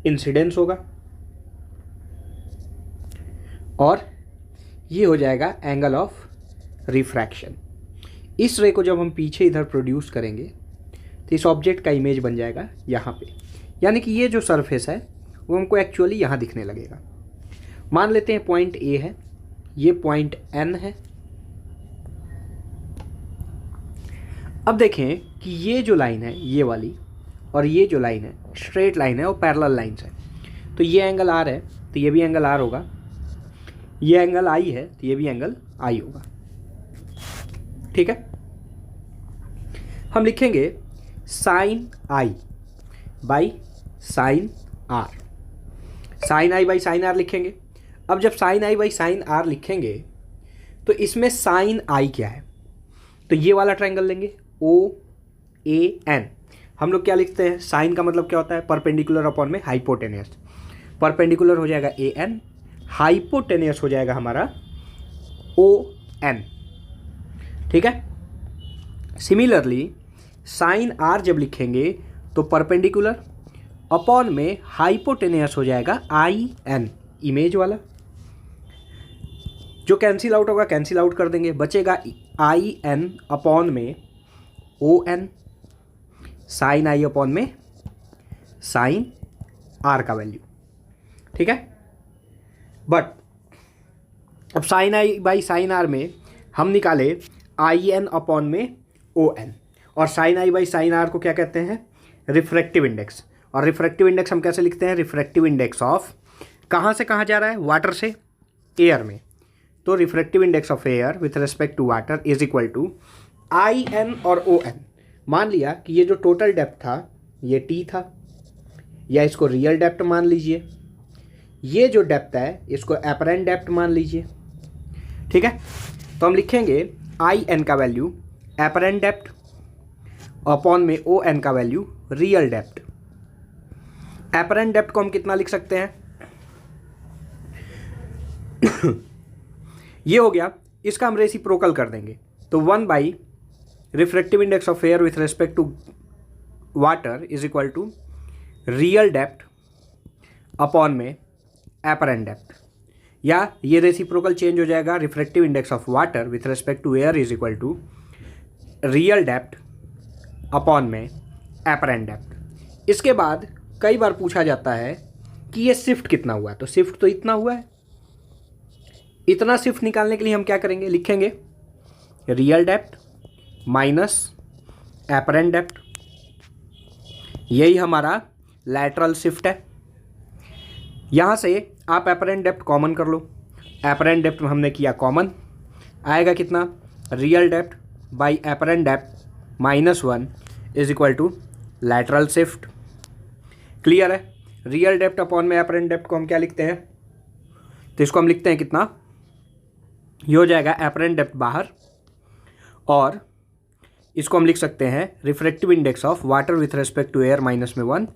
इंसिडेंस होगा, और ये हो जाएगा एंगल ऑफ रिफ्रैक्शन। इस रे को जब हम पीछे इधर प्रोड्यूस करेंगे तो इस ऑब्जेक्ट का इमेज बन जाएगा यहाँ पे, यानी कि ये जो सरफेस है वो हमको एक्चुअली यहाँ दिखने लगेगा। मान लेते हैं पॉइंट ए है, ये पॉइंट एन है। अब देखें कि ये जो लाइन है ये वाली, और ये जो लाइन है स्ट्रेट लाइन है और पैरेलल लाइन्स है। तो ये एंगल आर है तो ये भी एंगल आर होगा, ये एंगल आई है तो ये भी एंगल आई होगा, ठीक है। हम लिखेंगे sine I by sine R, sine I by sine R लिखेंगे। अब जब sine I by sine R लिखेंगे तो इसमें साइन आई क्या है, तो ये वाला ट्रायंगल लेंगे OAN। हम लोग क्या लिखते हैं, साइन का मतलब क्या होता है, परपेंडिकुलर अपॉन में हाइपोटेनियस। परपेंडिकुलर हो जाएगा AN, हाइपोटेनियस हो जाएगा हमारा ON, ठीक है। सिमिलरली साइन आर जब लिखेंगे तो परपेंडिकुलर अपॉन में हाइपोटेनियस हो जाएगा IN, इमेज वाला। जो कैंसिल आउट होगा कैंसिल आउट कर देंगे, बचेगा IN अपॉन में ON, साइन आई अपॉन में साइन आर का वैल्यू, ठीक है। बट अब sine I by sine R में हम निकाले IN अपॉन में ON, और sine I by sine R को क्या कहते हैं, रिफ्रैक्टिव इंडेक्स। और रिफ्रैक्टिव इंडेक्स हम कैसे लिखते हैं, रिफ्रैक्टिव इंडेक्स ऑफ, कहाँ से कहाँ जा रहा है, वाटर से एयर में, तो refractive index of air with respect to water is equal to IN और ON। मान लिया कि ये जो टोटल डेप्थ था ये T था, या इसको रियल डेप्थ मान लीजिए, ये जो डेप्थ है इसको एपरेंट डेप्थ मान लीजिए, ठीक है। तो हम लिखेंगे IN का वैल्यू एपरेंट डेप्थ अपॉन में ON का value real depth. Apparent depth को हम कितना लिख सकते हैं ये हो गया, इसका हम रेसिप्रोकल कर देंगे, तो 1 refractive index of air with respect to water is equal to real depth upon में एपरेंट डेप्थ, या ये रेसिप्रोकल चेंज हो जाएगा, refractive index of water with respect to air is equal to real depth upon में एपरेंट डेप्थ। इसके बाद कई बार पूछा जाता है कि ये शिफ्ट कितना हुआ है, तो शिफ्ट तो इतना हुआ है, इतना शिफ्ट निकालने के लिए हम क्या करेंगे, लिखेंगे real depth minus apparent depth, यही हमारा लैटरल शिफ्ट है। यहाँ से आप एपरेंट डेप्थ कॉमन कर लो, एपरेंट डेप्थ में हमने किया कॉमन, आएगा कितना, real depth by apparent depth -1 is equal to lateral shift. Clear है, रियल डेप्थ अपॉन में एपरेंट डेप्थ को हम क्या लिखते हैं, तो इसको हम लिखते हैं कितना, ये हो जाएगा एपरेंट डेप्थ बाहर, और इसको हम लिख सकते हैं refractive index of water with respect to air minus में 1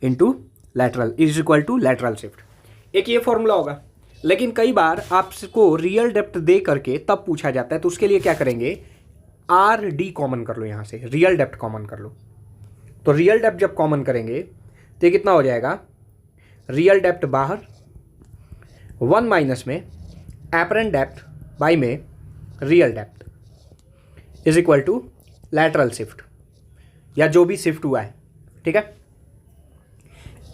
into lateral is equal to lateral shift. एक ये फॉर्मूला होगा, लेकिन कई बार आपको रियल डेप्थ दे करके तब पूछा जाता है, तो उसके लिए क्या करेंगे, आर डी कॉमन कर लो, यहाँ से रियल डेप्थ कॉमन कर लो। तो रियल डेप्थ जब कॉमन करेंगे तो ये कितना हो जाएगा, रियल डेप्थ बाहर 1 माइनस में एपरेंट डेप्थ बाई में real depth is equal to lateral shift, या जो भी शिफ्ट हुआ है, ठीक है।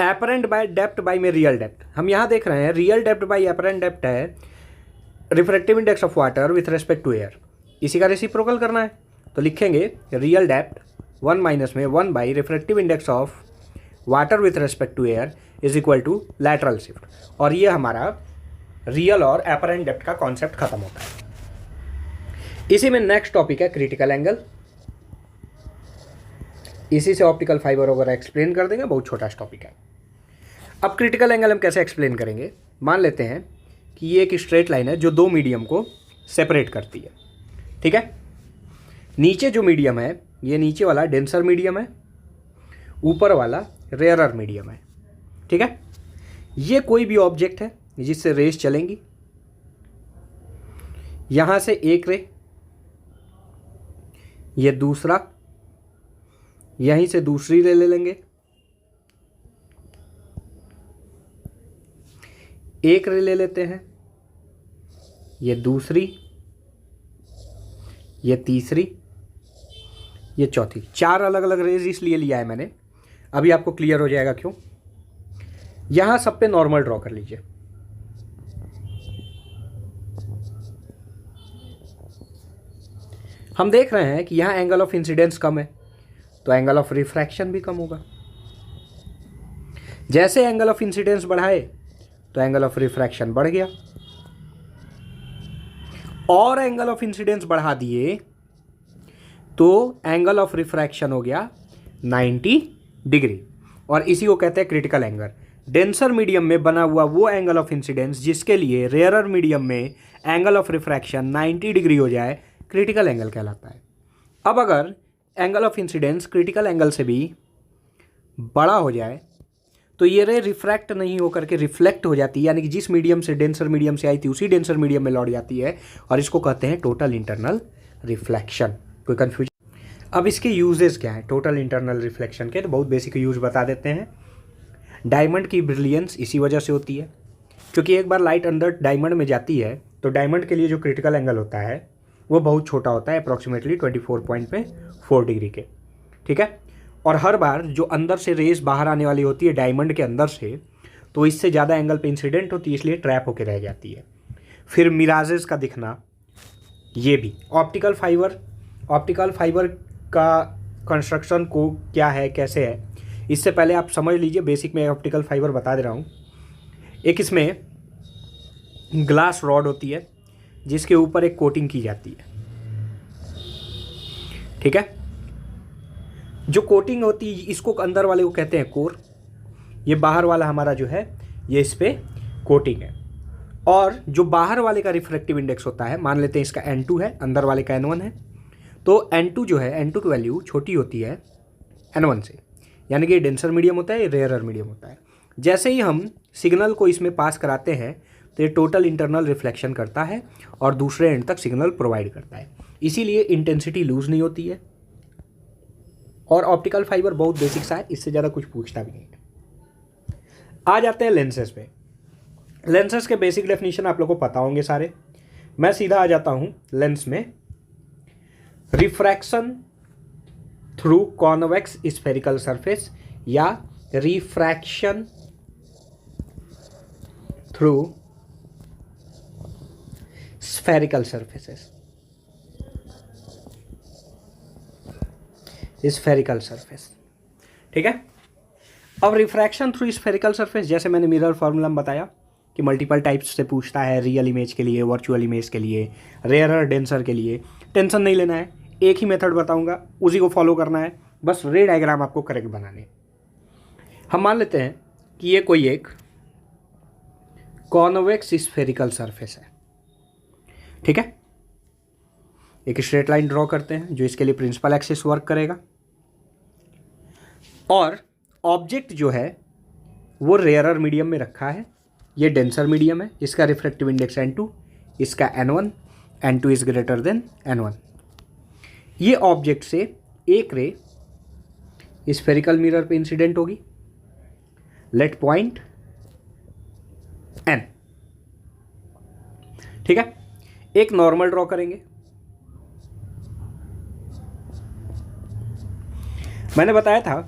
एपरेंट बाय डेप्थ बाई में रियल डेप्थ, हम यहाँ देख रहे हैं real depth by apparent depth है refractive index of water with respect to air, इसी का रेसिप्रोकल करना है। तो लिखेंगे रियल डेप्थ 1 माइनस में 1 by refractive index of water with respect to air is equal to lateral shift, और ये हमारा रियल और एपरेंट डेप्थ का कॉन्सेप्ट खत्म होता है। इसी में नेक्स्ट टॉपिक है क्रिटिकल एंगल, इसी से ऑप्टिकल फाइबर वगैरह एक्सप्लेन कर देंगे, बहुत छोटा टॉपिक है। अब क्रिटिकल एंगल हम कैसे एक्सप्लेन करेंगे, मान लेते हैं कि ये एक स्ट्रेट लाइन है जो दो मीडियम को सेपरेट करती है, ठीक है। नीचे जो मीडियम है, ये नीचे वाला डेंसर मीडियम है, ऊपर वाला रेयरर मीडियम है, ठीक है। ये कोई भी ऑब्जेक्ट है जिससे रेस चलेंगी, यहां से एक रे, ये दूसरा, यहीं से दूसरी रे ले लेंगे, एक रे ले लेते हैं, ये दूसरी, ये तीसरी, ये चौथी, 4 अलग अलग रेज इसलिए लिया है मैंने, अभी आपको क्लियर हो जाएगा क्यों। यहां सब पे नॉर्मल ड्रॉ कर लीजिए, हम देख रहे हैं कि यहां एंगल ऑफ इंसिडेंस कम है, तो एंगल ऑफ रिफ्रैक्शन भी कम होगा। जैसे एंगल ऑफ इंसिडेंस बढ़ाए तो एंगल ऑफ रिफ्रैक्शन बढ़ गया, और एंगल ऑफ इंसिडेंस बढ़ा दिए तो एंगल ऑफ रिफ्रैक्शन हो गया 90 डिग्री, और इसी को कहते हैं क्रिटिकल एंगल। डेंसर मीडियम में बना हुआ वो एंगल ऑफ इंसिडेंस जिसके लिए रेयरर मीडियम में एंगल ऑफ रिफ्रैक्शन 90 डिग्री हो जाए, क्रिटिकल एंगल कहलाता है। अब अगर angle of incidence critical angle से भी बड़ा हो जाए तो ये रे रिफ्रैक्ट नहीं होकर के रिफ्लेक्ट हो जाती है, यानी कि जिस मीडियम से डेंसर मीडियम से आई थी उसी डेंसर मीडियम में लौट जाती है, और इसको कहते हैं टोटल इंटरनल रिफ्लेक्शन। कोई कन्फ्यूजन? अब इसके यूजेस क्या हैं टोटल इंटरनल रिफ्लेक्शन के, तो बहुत बेसिक यूज बता देते हैं। डायमंड की ब्रिलियंस इसी वजह से होती है, क्योंकि एक बार लाइट अंदर डायमंड में जाती है तो डायमंड के लिए जो क्रिटिकल एंगल होता है वो बहुत छोटा होता है, अप्रॉक्सीमेटली 24.4 डिग्री के, ठीक है। और हर बार जो अंदर से रेस बाहर आने वाली होती है डायमंड के अंदर से, तो इससे ज़्यादा एंगल पे इंसिडेंट होती है, इसलिए ट्रैप होकर रह जाती है। फिर मिराजेस का दिखना, ये भी ऑप्टिकल फाइबर का कंस्ट्रक्शन को क्या है, कैसे है, इससे पहले आप समझ लीजिए, बेसिक में ऑप्टिकल फाइबर बता दे रहा हूँ। एक इसमें ग्लास रॉड होती है जिसके ऊपर एक कोटिंग की जाती है, ठीक है। जो कोटिंग होती है इसको अंदर वाले को कहते हैं कोर, ये बाहर वाला हमारा जो है ये इस पे कोटिंग है। और जो बाहर वाले का रिफ्रैक्टिव इंडेक्स होता है, मान लेते हैं इसका N2 है, अंदर वाले का N1 है, तो N2 जो है, N2 की वैल्यू छोटी होती है N1 से, यानी कि ये डेंसर मीडियम होता है, ये रेयरर मीडियम होता है। जैसे ही हम सिग्नल को इसमें पास कराते हैं तो ये टोटल इंटरनल रिफ्लेक्शन करता है और दूसरे एंड तक सिग्नल प्रोवाइड करता है, इसीलिए इंटेंसिटी लूज नहीं होती है। और ऑप्टिकल फाइबर बहुत बेसिक सा है, इससे ज़्यादा कुछ पूछता भी नहीं है। आ जाते हैं लेंसेज पे। लेंसेज के बेसिक डेफिनेशन आप लोगों को पता होंगे सारे, मैं सीधा आ जाता हूँ लेंस में। Refraction through convex spherical surface या refraction through spherical surfaces, spherical surface, ठीक है। अब रिफ्रैक्शन थ्रू स्फेरिकल सरफेस, जैसे मैंने मिरर फार्मूला में बताया कि मल्टीपल टाइप्स से पूछता है, रियल इमेज के लिए, वर्चुअल इमेज के लिए, रेयरर डेंसर के लिए। टेंशन नहीं लेना है, एक ही मेथड बताऊंगा, उसी को फॉलो करना है, बस रे डायग्राम आपको करेक्ट बनाने। हम मान लेते हैं कि ये कोई एक कॉन्वेक्स स्फेरिकल सरफेस है। ठीक है, एक स्ट्रेट लाइन ड्रॉ करते हैं जो इसके लिए प्रिंसिपल एक्सिस वर्क करेगा, और ऑब्जेक्ट जो है वो रेयरर मीडियम में रखा है, ये डेंसर मीडियम है, इसका रिफ्रैक्टिव इंडेक्स n2, इसका n1, n2 is greater than n1। ये ऑब्जेक्ट से एक रे स्फेरिकल मिरर पे इंसिडेंट होगी, लेट पॉइंट n। ठीक है, एक नॉर्मल ड्रॉ करेंगे। मैंने बताया था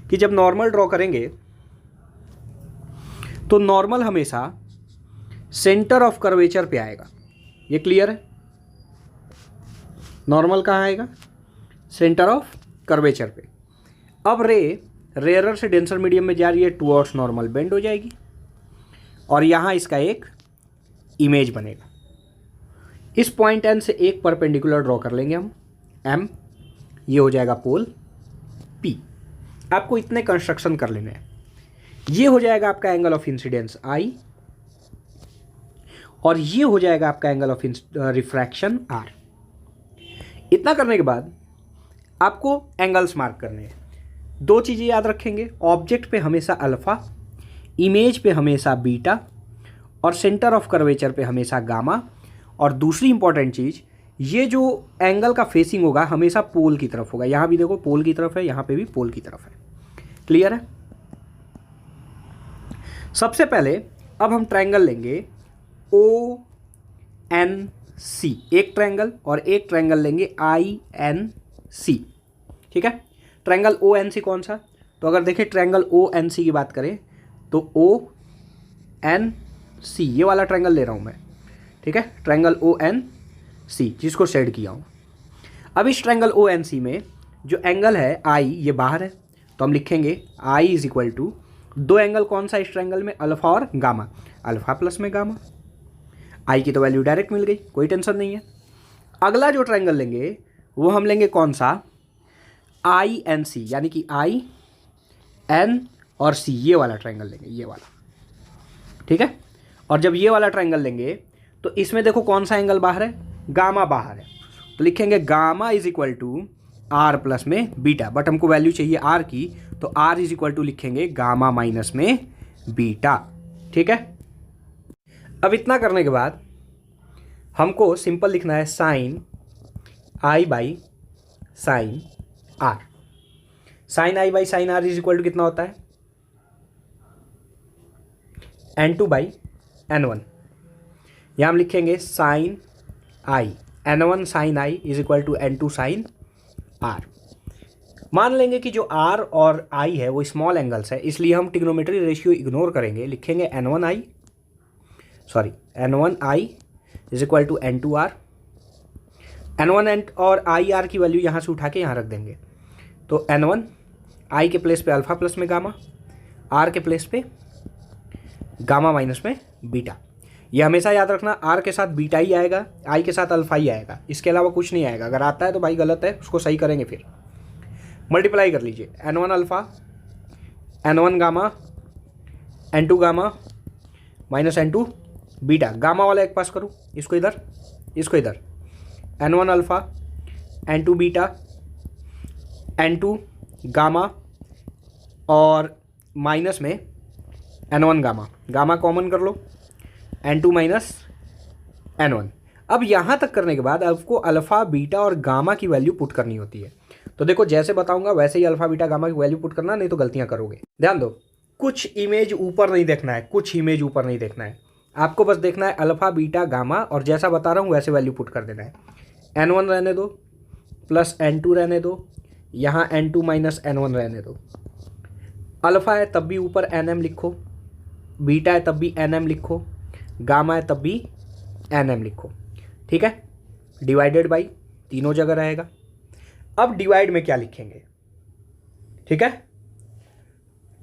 कि जब नॉर्मल ड्रॉ करेंगे तो नॉर्मल हमेशा सेंटर ऑफ कर्वेचर पे आएगा, ये क्लियर है। नॉर्मल कहाँ आएगा? सेंटर ऑफ कर्वेचर पे। अब रे रेयरर से डेंसर मीडियम में जा रही है, टुवर्ड्स नॉर्मल बेंड हो जाएगी, और यहाँ इसका एक इमेज बनेगा। इस पॉइंट एन से एक परपेंडिकुलर ड्रॉ कर लेंगे हम, एम, ये हो जाएगा पोल पी। आपको इतने कंस्ट्रक्शन कर लेने हैं। ये हो जाएगा आपका एंगल ऑफ इंसिडेंस आई, और ये हो जाएगा आपका एंगल ऑफ रिफ्रैक्शन आर। इतना करने के बाद आपको एंगल्स मार्क करने हैं। दो चीज़ें याद रखेंगे, ऑब्जेक्ट पे हमेशा अल्फा, इमेज पे हमेशा बीटा, और सेंटर ऑफ कर्वेचर पे हमेशा गामा। और दूसरी इंपॉर्टेंट चीज़, ये जो एंगल का फेसिंग होगा हमेशा पोल की तरफ होगा। यहाँ भी देखो पोल की तरफ है, यहाँ पे भी पोल की तरफ है। क्लियर है? सबसे पहले अब हम ट्रायंगल लेंगे ओ एन सी, एक ट्रायंगल, और एक ट्रायंगल लेंगे आई एन सी। ठीक है, ट्रायंगल ओ एन सी कौन सा? तो अगर देखें ट्रायंगल ओ एन सी की बात करें तो ओ एन सी, ये वाला ट्रायंगल ले रहा हूँ मैं। ठीक है, ट्रायंगल ओ एन सी, जिसको शेड किया हूँ। अब इस ट्रायंगल ओ एन सी में जो एंगल है आई, ये बाहर है, तो हम लिखेंगे आई इज इक्वल टू, दो एंगल कौन सा इस ट्रायंगल में? अल्फा और गामा, अल्फा प्लस में गामा। आई की तो वैल्यू डायरेक्ट मिल गई, कोई टेंशन नहीं है। अगला जो ट्रायंगल लेंगे वो हम लेंगे कौन सा? आई एन सी, यानी कि आई एन और सी, ये वाला ट्रायंगल लेंगे, ये वाला। ठीक है, और जब ये वाला ट्रायंगल लेंगे तो इसमें देखो कौन सा एंगल बाहर है? गामा बाहर है, तो लिखेंगे gamma is equal to R plus में बीटा, बट हमको वैल्यू चाहिए आर की, तो आर इज इक्वल टू लिखेंगे गामा माइनस में बीटा। ठीक है, अब इतना करने के बाद हमको सिंपल लिखना है sine I by sine R. Sine I by sine are is equal to कितना होता है? n2 by n1। यहाँ हम लिखेंगे sine I, n1 sine I is equal to n2 sine R. मान लेंगे कि जो r और i है वो स्मॉल एंगल्स है, इसलिए हम ट्रिग्नोमेट्री रेशियो इग्नोर करेंगे, लिखेंगे n1 i is equal to n2 r। n1 और i r की वैल्यू यहाँ से उठा के यहाँ रख देंगे, तो n1 i के प्लेस पे अल्फा प्लस में गामा, r के प्लेस पे गामा माइनस में बीटा। ये हमेशा याद रखना, r के साथ बीटा ही आएगा, i के साथ अल्फा ही आएगा, इसके अलावा कुछ नहीं आएगा। अगर आता है तो भाई गलत है, उसको सही करेंगे। फिर मल्टीप्लाई कर लीजिए, n1 alpha, n1 gamma, n2 gamma minus n2 beta. Gamma वाला एक पास करूँ, इसको इधर, इसको इधर, n1 alpha, n2 beta, n2 gamma, और माइनस में n1 गामा। गामा कॉमन कर लो, n2 माइनस n1। अब यहाँ तक करने के बाद आपको अल्फ़ा बीटा और गामा की वैल्यू पुट करनी होती है। तो देखो जैसे बताऊंगा वैसे ही अल्फ़ा बीटा गामा की वैल्यू पुट करना, नहीं तो गलतियाँ करोगे। ध्यान दो, कुछ इमेज ऊपर नहीं देखना है, कुछ इमेज ऊपर नहीं देखना है, आपको बस देखना है अल्फ़ा बीटा गामा, और जैसा बता रहा हूँ वैसे वैल्यू पुट कर देना है। n1 रहने दो प्लस n2 रहने दो, यहाँ n2 माइनस n1 रहने दो। अल्फ़ा है तब भी ऊपर nm लिखो, बीटा है तब भी nm लिखो, गामा है तब भी nm लिखो। ठीक है, डिवाइडेड बाई तीनों जगह रहेगा। अब डिवाइड में क्या लिखेंगे? ठीक है,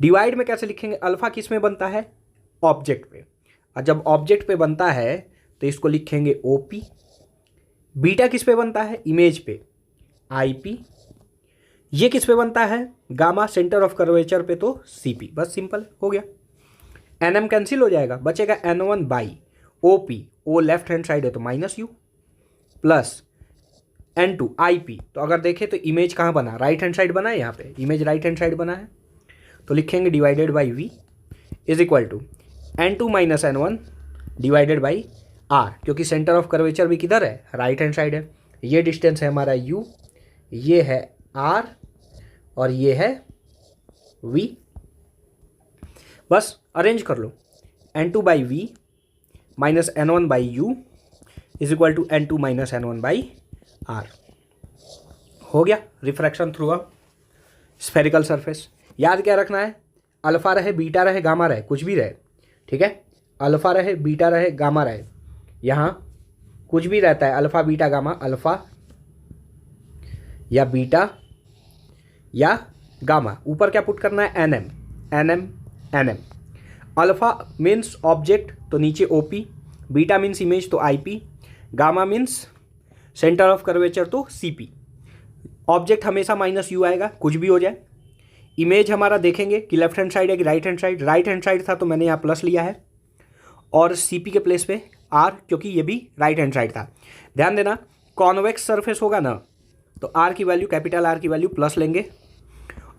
डिवाइड में कैसे लिखेंगे? अल्फ़ा किस में बनता है? ऑब्जेक्ट पे, और जब ऑब्जेक्ट पे बनता है तो इसको लिखेंगे OP। बीटा किस पे बनता है? इमेज पे, IP। ये किस पे बनता है? गामा, सेंटर ऑफ कर्वेचर पे, तो CP। बस सिंपल हो गया। एन एम कैंसिल हो जाएगा, बचेगा N1 by O P, O left hand side है तो minus U, plus N2 I P. तो अगर देखें तो इमेज कहाँ बना, राइट हैंड साइड बना है, यहाँ पे इमेज राइट हैंड साइड बना है, तो लिखेंगे divided by V is equal to N2 minus N1 divided by R, क्योंकि सेंटर ऑफ कर्वेचर भी किधर है, राइट हैंड साइड है। ये डिस्टेंस है हमारा u, ये है r और ये है v। बस अरेंज कर लो, N2 by V minus N1 by you is equal to N2 minus N1 by R. हो गया refraction through a spherical surface. याद क्या रखना है, अल्फा रहे बीटा रहे गामा रहे कुछ भी रहे, ठीक है, अल्फा रहे बीटा रहे गामा रहे, यहाँ कुछ भी रहता है अल्फा बीटा गामा, अल्फा या बीटा या गामा, ऊपर क्या पुट करना है N M, N M N M. Alpha means object तो नीचे O P, beta means image तो I P, gamma means centre of curvature तो सी पी। ऑब्जेक्ट हमेशा माइनस यू आएगा कुछ भी हो जाए। इमेज हमारा देखेंगे कि लेफ्ट हैंड साइड है कि right hand side, right hand side था तो मैंने यहाँ प्लस लिया है, और सी पी के प्लेस पे आर क्योंकि ये भी राइट हैंड साइड था। ध्यान देना कॉन्वेक्स सरफेस होगा ना तो आर की वैल्यू कैपिटल आर की वैल्यू प्लस लेंगे,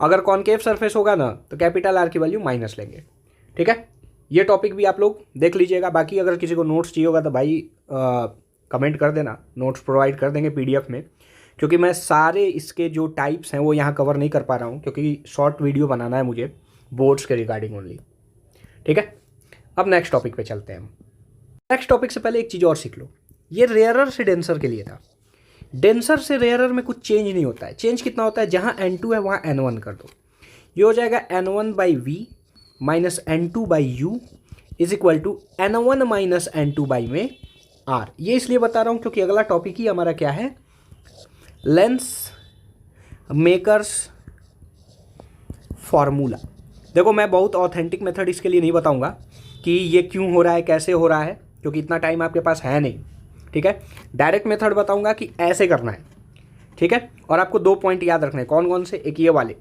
अगर कॉनकेव सरफेस होगा ना तो कैपिटल आर की वैल्यू माइनस लेंगे। ठीक है, ये टॉपिक भी आप लोग देख लीजिएगा। बाकी अगर किसी को नोट्स चाहिए होगा तो भाई कमेंट कर देना, नोट्स प्रोवाइड कर देंगे पीडीएफ में, क्योंकि मैं सारे इसके जो टाइप्स हैं वो यहाँ कवर नहीं कर पा रहा हूँ क्योंकि शॉर्ट वीडियो बनाना है मुझे बोर्ड्स के रिगार्डिंग ओनली। ठीक है, अब नेक्स्ट टॉपिक पे चलते हैं। नेक्स्ट टॉपिक से पहले एक चीज़ और सीख लो, ये रेयरर से डेंसर के लिए था। डेंसर से रेयरर में कुछ चेंज नहीं होता है। चेंज कितना होता है, जहाँ N2 है वहाँ N1 कर दो, ये हो जाएगा N1 by V minus N2 by you is equal to N1 minus N2 by में आर। ये इसलिए बता रहा हूँ क्योंकि अगला टॉपिक ही हमारा क्या है, लेंस मेकर्स फॉर्मूला। देखो मैं बहुत ऑथेंटिक मेथड इसके लिए नहीं बताऊंगा कि ये क्यों हो रहा है कैसे हो रहा है, क्योंकि इतना टाइम आपके पास है नहीं। ठीक है, डायरेक्ट मेथड बताऊंगा कि ऐसे करना है। ठीक है, और आपको 2 पॉइंट याद रखने हैं, कौन कौन से, एक ये वाले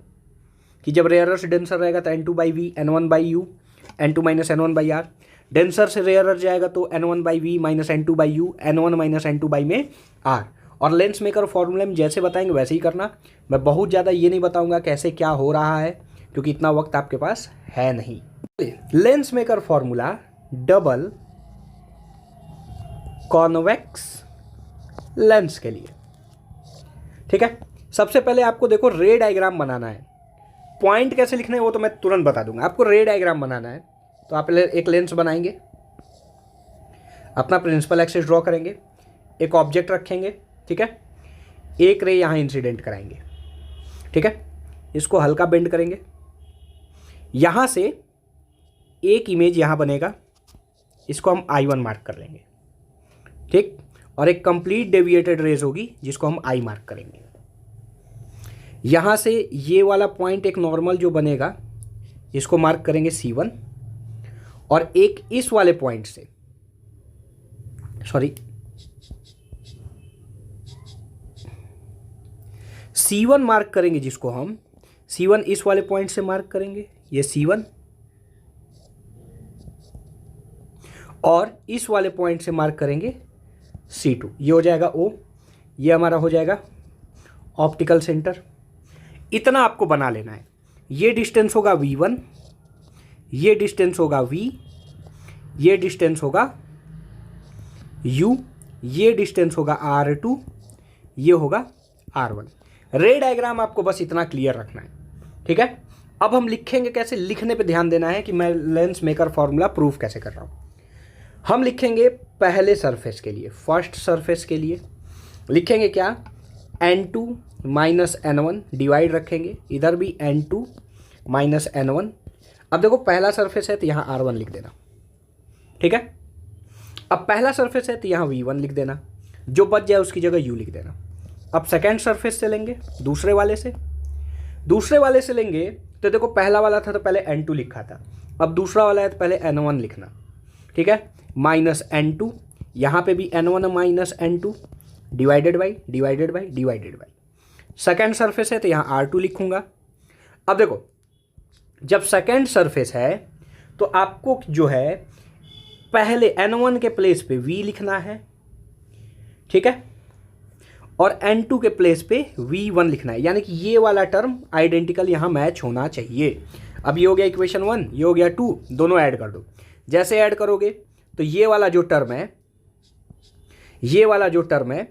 कि जब रेयरर से डेंसर रहेगा तो N2 by V N1 by U N2 minus N1 by R, denser से रेयरर जाएगा तो N1 by V minus N2 by U N1 minus N2 by में आर। और लेंस मेकर फॉर्मूले में जैसे बताएंगे वैसे ही करना। मैं बहुत ज़्यादा ये नहीं बताऊंगा कैसे क्या हो रहा है क्योंकि इतना वक्त आपके पास है नहीं। Lens maker formula double convex lens के लिए। ठीक है, सबसे पहले आपको देखो रे डायग्राम बनाना है। पॉइंट कैसे लिखना है वो तो मैं तुरंत बता दूंगा। आपको रे डायग्राम बनाना है तो आप एक लेंस बनाएंगे, अपना प्रिंसिपल एक्सिस ड्रॉ करेंगे, एक ऑब्जेक्ट रखेंगे। ठीक है, एक रे यहाँ इंसिडेंट कराएंगे। ठीक है, इसको हल्का बेंड करेंगे, यहाँ से एक इमेज यहाँ बनेगा, इसको हम I1 मार्क कर लेंगे। ठीक, और एक कंप्लीट डेविएटेड रेज होगी जिसको हम I मार्क करेंगे। यहाँ से ये वाला पॉइंट एक नॉर्मल जो बनेगा इसको मार्क करेंगे C1, और एक इस वाले पॉइंट से C1 मार्क करेंगे, जिसको हम C1 इस वाले पॉइंट से मार्क करेंगे, ये C1, और इस वाले पॉइंट से मार्क करेंगे C2, ये हो जाएगा O, ये हमारा हो जाएगा ऑप्टिकल सेंटर। इतना आपको बना लेना है। ये डिस्टेंस होगा V1, ये डिस्टेंस होगा V, ये डिस्टेंस होगा U, ये डिस्टेंस होगा R2, ये होगा R1। रे डायग्राम आपको बस इतना क्लियर रखना है। ठीक है, अब हम लिखेंगे कैसे, लिखने पे ध्यान देना है कि मैं लेंस मेकर फॉर्मूला प्रूफ कैसे कर रहा हूँ। हम लिखेंगे पहले सरफेस के लिए, फर्स्ट सरफेस के लिए लिखेंगे क्या, N2 माइनस N1 डिवाइड रखेंगे, इधर भी N2 माइनस N1। अब देखो पहला सरफेस है तो यहाँ R1 लिख देना। ठीक है, अब पहला सरफेस है तो यहाँ V1 लिख देना, जो बच जाए उसकी जगह U लिख देना। अब सेकेंड सरफेस से लेंगे, दूसरे वाले से लेंगे तो देखो पहला वाला था तो पहले N2 लिखा था, अब दूसरा वाला है तो पहले N1 लिखना। ठीक है, माइनस N2, यहाँ पे भी N1 minus N2 divided by. Second surface है तो यहाँ R2 लिखूंगा। अब देखो जब सेकेंड सरफेस है तो आपको जो है पहले N1 के प्लेस पे V लिखना है, ठीक है, और N2 के प्लेस पे V1 लिखना है, यानी कि ये वाला टर्म आइडेंटिकल यहाँ मैच होना चाहिए। अब ये हो गया इक्वेशन 1, ये हो गया 2, दोनों ऐड कर दो। जैसे ऐड करोगे तो ये वाला जो टर्म है, ये वाला जो टर्म है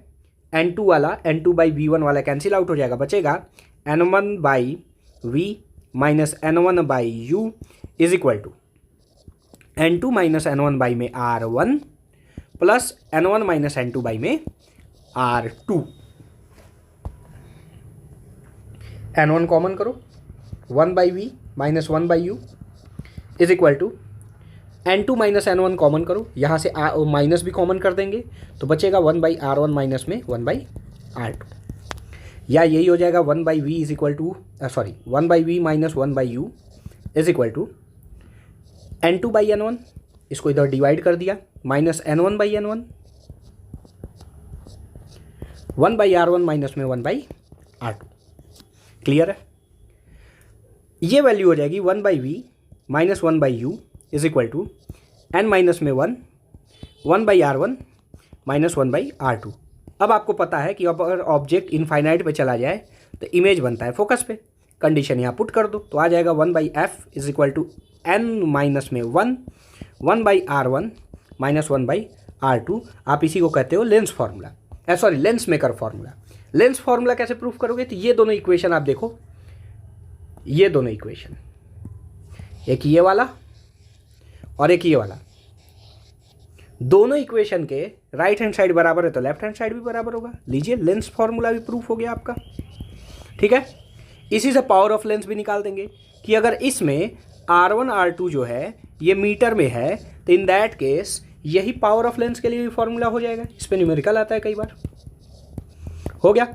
N2 वाला, N2 बाई V1 वाला कैंसिल आउट हो जाएगा, बचेगा N1 by V minus N1 by U is equal to N2 minus N1 by में R1 plus N1 minus N2 by में R2। N1 कॉमन करो, 1 by V minus 1 by U is equal to N2 minus N1 common करो, यहाँ से माइनस भी कॉमन कर देंगे तो बचेगा 1 बाई R1 माइनस में 1 बाई R2, या यही हो जाएगा 1 by V is equal to 1 by V minus 1 by U is equal to N2 by N1, इसको इधर डिवाइड कर दिया, minus N1 by N1, 1 by R1 minus में 1 बाई R2। क्लियर है? ये वैल्यू हो जाएगी 1 by V minus 1 by U is equal to N minus में 1, 1 by R1 minus 1 by R2। अब आपको पता है कि अगर ऑब्जेक्ट इनफाइनाइट पे चला जाए तो इमेज बनता है फोकस पे। कंडीशन यहाँ पुट कर दो तो आ जाएगा 1 by F is equal to N minus में 1, 1 by R1 minus 1 by R2। आप इसी को कहते हो lens formula, lens maker formula. Lens formula कैसे प्रूफ करोगे? तो ये दोनों इक्वेशन आप देखो, ये दोनों इक्वेशन, एक ये वाला और एक ये वाला, दोनों इक्वेशन के राइट हैंड साइड बराबर है तो लेफ्ट हैंड साइड भी बराबर होगा। लीजिए, लेंस फार्मूला भी प्रूफ हो गया आपका, ठीक है। इसी से पावर ऑफ लेंस भी निकाल देंगे कि अगर इसमें R1 R2 जो है ये मीटर में है तो इन दैट केस यही पावर ऑफ लेंस के लिए भी फॉर्मूला हो जाएगा। इस पर न्यूमेरिकल आता है कई बार, हो गया।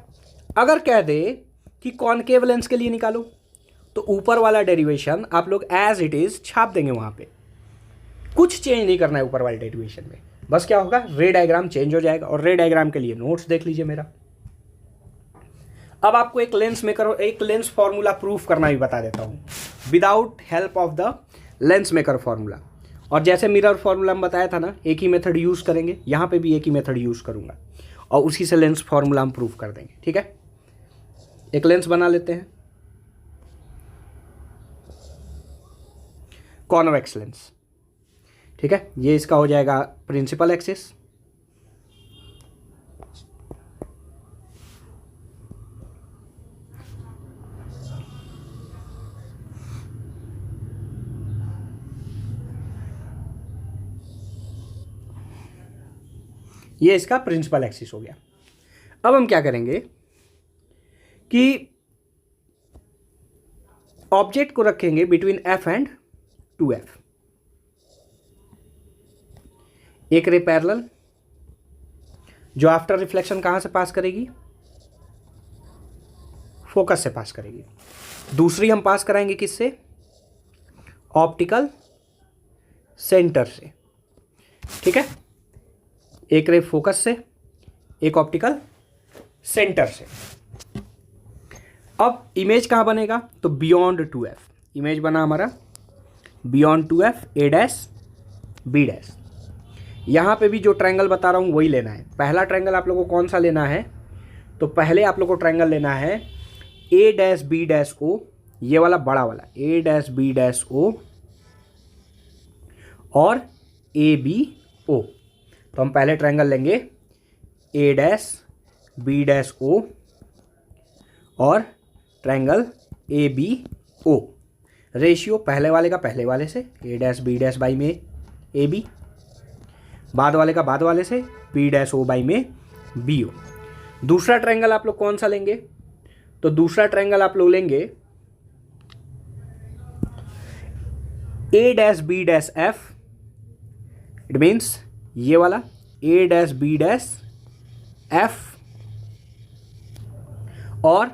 अगर कह दे कि कॉनकेव लेंस के लिए निकालो तो ऊपर वाला डेरिवेशन आप लोग एज इट इज छाप देंगे, वहां पे कुछ चेंज नहीं करना है ऊपर वाले डेरिवेशन में। बस क्या होगा, रे डायग्राम चेंज हो जाएगा। और रे डायग्राम के लिए नोट्स देख लीजिए मेरा। अब आपको एक लेंस फॉर्मूला प्रूफ करना भी बता देता हूं without help of the lens maker formula. और जैसे मिरर फॉर्मूला में बताया था ना, एक ही मेथड यूज करेंगे, यहां पे भी एक ही मेथड यूज करूंगा और उसी से लेंस फॉर्मूला हम प्रूफ कर देंगे, ठीक है। एक लेंस बना लेते हैं, कॉन्वेक्स लेंस, ठीक है। ये इसका हो जाएगा प्रिंसिपल एक्सिस, ये इसका प्रिंसिपल एक्सिस हो गया। अब हम क्या करेंगे कि ऑब्जेक्ट को रखेंगे बिटवीन F एंड 2F। एक रे पैरेलल जो आफ्टर रिफ्लेक्शन कहां से पास करेगी, फोकस से पास करेगी। दूसरी हम पास कराएंगे किससे, ऑप्टिकल सेंटर से, ठीक है। एक रे फोकस से, एक ऑप्टिकल सेंटर से। अब इमेज कहां बनेगा, तो बियॉन्ड 2F। इमेज बना हमारा beyond 2F, A dash B dash. यहां पे भी जो ट्रायंगल बता रहा हूं वही लेना है। पहला ट्रायंगल आप लोगों को कौन सा लेना है, तो पहले आप लोगों को ट्रायंगल लेना है A dash B dash O, ये वाला बड़ा वाला A dash B dash O और ABO। तो हम पहले ट्रायंगल लेंगे A dash B dash O और ट्रायंगल ABO। रेशियो पहले वाले का पहले वाले से, A dash B dash by में AB, बाद वाले का बाद वाले से B डैश O बाई में BO। दूसरा ट्रायंगल आप लोग कौन सा लेंगे, तो दूसरा ट्रायंगल आप लोग लेंगे A dash B dash F, it means ये वाला A dash B dash F। और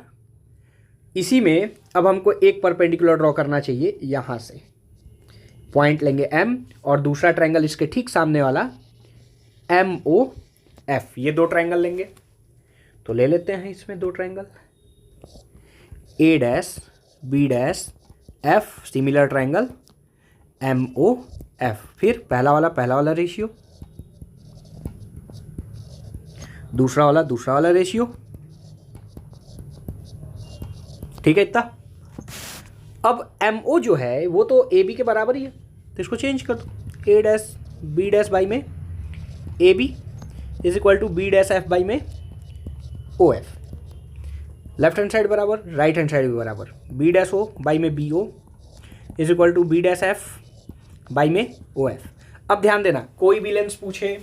इसी में अब हमको एक परपेंडिकुलर ड्रॉ करना चाहिए, यहां से पॉइंट लेंगे M और दूसरा ट्रायंगल इसके ठीक सामने वाला MOF। ये दो ट्रायंगल लेंगे, तो ले लेते हैं इसमें दो triangle A dash B dash F, similar triangle MOF, फिर पहला वाला रेशियो, दूसरा वाला रेशियो, ठीक है इतना। अब MO जो है वो तो AB के बराबर ही है, तो इसको चेंज कर दो, A dash B dash by में AB is equal to B dash F by में OF। लेफ्ट हैंड साइड बराबर, राइट हैंड साइड भी बराबर, B डैश O बाई में BO is equal to B dash F by में OF। अब ध्यान देना, कोई भी लेंस पूछे,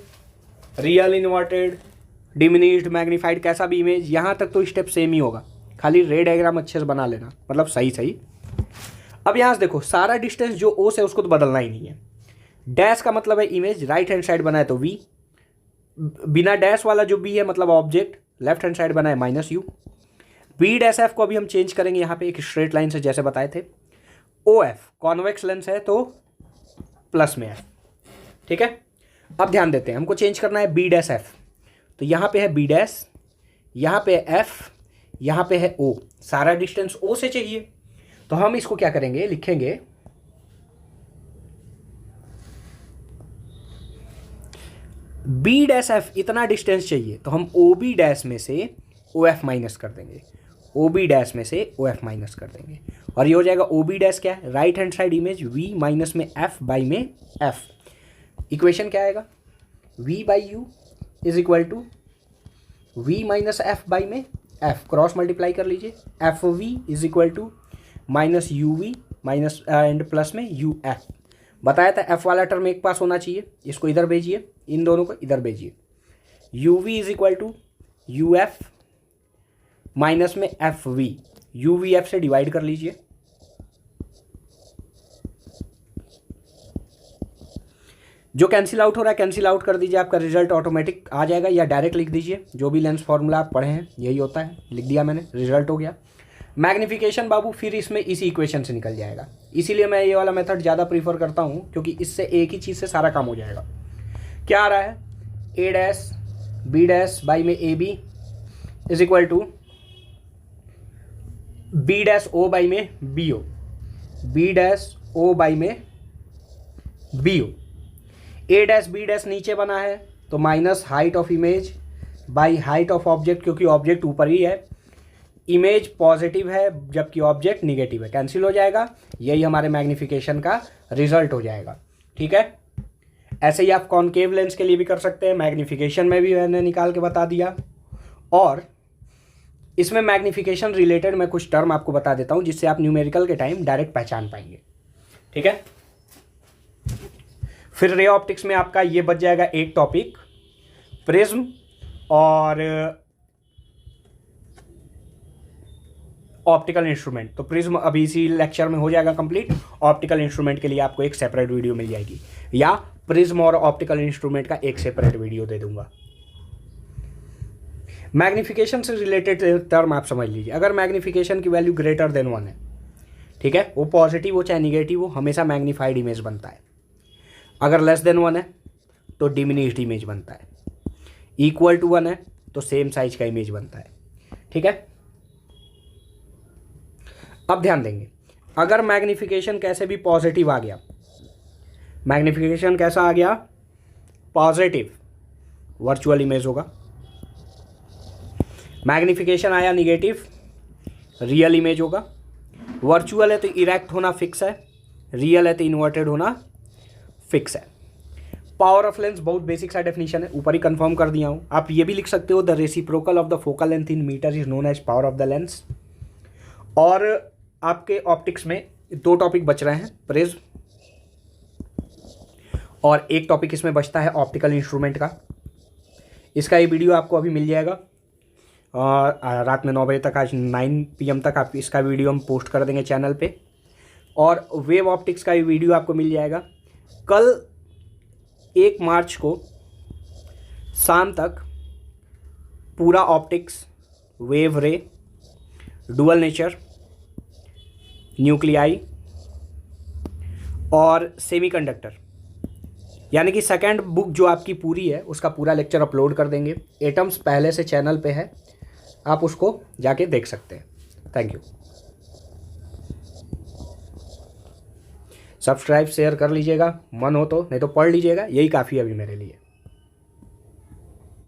रियल, इन्वर्टेड, डिमिनिश्ड, मैग्नीफाइड, कैसा भी इमेज, यहाँ तक तो स्टेप सेम ही होगा, खाली रे डायग्राम अच्छे से बना लेना, मतलब सही। अब यहाँ से देखो, सारा डिस्टेंस जो O से उसको तो बदलना ही नहीं है। डैश का मतलब है इमेज, राइट हैंड साइड बनाए तो V, बिना डैश वाला जो B है मतलब ऑब्जेक्ट, लेफ्ट हैंड साइड बनाए -U। B डैश F को अभी हम चेंज करेंगे यहाँ पे एक स्ट्रेट लाइन से जैसे बताए थे। OF कॉन्वेक्स लेंस है तो प्लस में F, ठीक है। अब ध्यान देते हैं, हमको चेंज करना है B डैश F, तो यहाँ पे है B डैश, यहाँ पे है F, यहाँ पे है O, सारा डिस्टेंस O से चाहिए, तो हम इसको क्या करेंगे, लिखेंगे B डैश F इतना डिस्टेंस चाहिए, तो हम OB डैश में से OF माइनस कर देंगे, OB डैश में से OF माइनस कर देंगे, और ये हो जाएगा OB डैश क्या है, right hand side image V minus में F बाई में F। इक्वेशन क्या आएगा, V by U is equal to V minus F by में F, क्रॉस मल्टीप्लाई कर लीजिए, FV is equal to minus UV minus and plus में UF। बताया था F वाला टर्म एक पास होना चाहिए, इसको इधर भेजिए, इन दोनों को इधर भेजिए, UV is equal to UF minus में FV, UVF से डिवाइड कर लीजिए, जो कैंसिल आउट हो रहा है कैंसिल आउट कर दीजिए, आपका रिजल्ट ऑटोमेटिक आ जाएगा, या डायरेक्ट लिख दीजिए, जो भी लेंस फॉर्मूला आप पढ़े हैं यही होता है, लिख दिया मैंने, रिजल्ट हो गया। मैग्नीफिकेशन बाबू फिर इसमें इसी इक्वेशन से निकल जाएगा, इसीलिए मैं ये वाला मेथड ज़्यादा प्रीफर करता हूँ, क्योंकि इससे एक ही चीज़ से सारा काम हो जाएगा। क्या आ रहा है, A dash B dash by में AB is equal to B dash O by में BO, B dash O by में BO। A dash B dash नीचे बना है तो minus height of image by height of object, क्योंकि ऑब्जेक्ट ऊपर ही है, इमेज पॉजिटिव है जबकि ऑब्जेक्ट निगेटिव है, कैंसिल हो जाएगा, यही हमारे मैग्नीफिकेशन का रिजल्ट हो जाएगा, ठीक है। ऐसे ही आप कॉनकेव लेंस के लिए भी कर सकते हैं, मैग्नीफिकेशन में भी मैंने निकाल के बता दिया, और इसमें मैग्नीफिकेशन रिलेटेड मैं कुछ टर्म आपको बता देता हूं जिससे आप न्यूमेरिकल के टाइम डायरेक्ट पहचान पाएंगे, ठीक है। फिर रे ऑप्टिक्स में आपका ये बच जाएगा एक टॉपिक, प्रिज्म और ऑप्टिकल इंस्ट्रूमेंट। तो प्रिज्म अभी इसी लेक्चर में हो जाएगा कंप्लीट, ऑप्टिकल इंस्ट्रूमेंट के लिए आपको एक सेपरेट वीडियो मिल जाएगी, या प्रिज्म और ऑप्टिकल इंस्ट्रूमेंट का एक सेपरेट वीडियो दे दूंगा। मैग्नीफिकेशन से रिलेटेड टर्म आप समझ लीजिए, अगर मैग्नीफिकेशन की वैल्यू ग्रेटर देन 1 है, ठीक है, वो पॉजिटिव हो चाहे निगेटिव हो, हमेशा मैग्नीफाइड इमेज बनता है। अगर लेस देन 1 है तो डिमिनिश्ड इमेज बनता है, इक्वल टू 1 है तो सेम साइज का इमेज बनता है, ठीक है। अब ध्यान देंगे, अगर मैग्नीफिकेशन कैसे भी पॉजिटिव आ गया, मैग्नीफिकेशन कैसा आ गया, पॉजिटिव, वर्चुअल इमेज होगा। मैग्नीफिकेशन आया निगेटिव, रियल इमेज होगा। वर्चुअल है तो इरेक्ट होना फिक्स है, रियल है तो इन्वर्टेड होना फिक्स है। पावर ऑफ लेंस बहुत बेसिक सा डेफिनेशन है, ऊपर ही कंफर्म कर दिया हूँ। आप ये भी लिख सकते हो, the reciprocal of the focal length in metre is known as power of the lens. और आपके ऑप्टिक्स में 2 टॉपिक बच रहे हैं, प्रिज्म और एक टॉपिक इसमें बचता है ऑप्टिकल इंस्ट्रूमेंट का। इसका ये वीडियो आपको अभी मिल जाएगा और रात में 9 बजे तक, आज 9 PM तक आप इसका वीडियो हम पोस्ट कर देंगे चैनल पे। और वेव ऑप्टिक्स का ये वीडियो आपको मिल जाएगा कल 1 मार्च को शाम तक। पूरा ऑप्टिक्स, वेव रे, डुअल नेचर, न्यूक्लियाई और सेमीकंडक्टर, यानी कि सेकंड बुक जो आपकी पूरी है उसका पूरा लेक्चर अपलोड कर देंगे। एटम्स पहले से चैनल पे है, आप उसको जाके देख सकते हैं। Thank you. सब्सक्राइब शेयर कर लीजिएगा, मन हो तो, नहीं तो पढ़ लीजिएगा, यही काफ़ी है अभी मेरे लिए।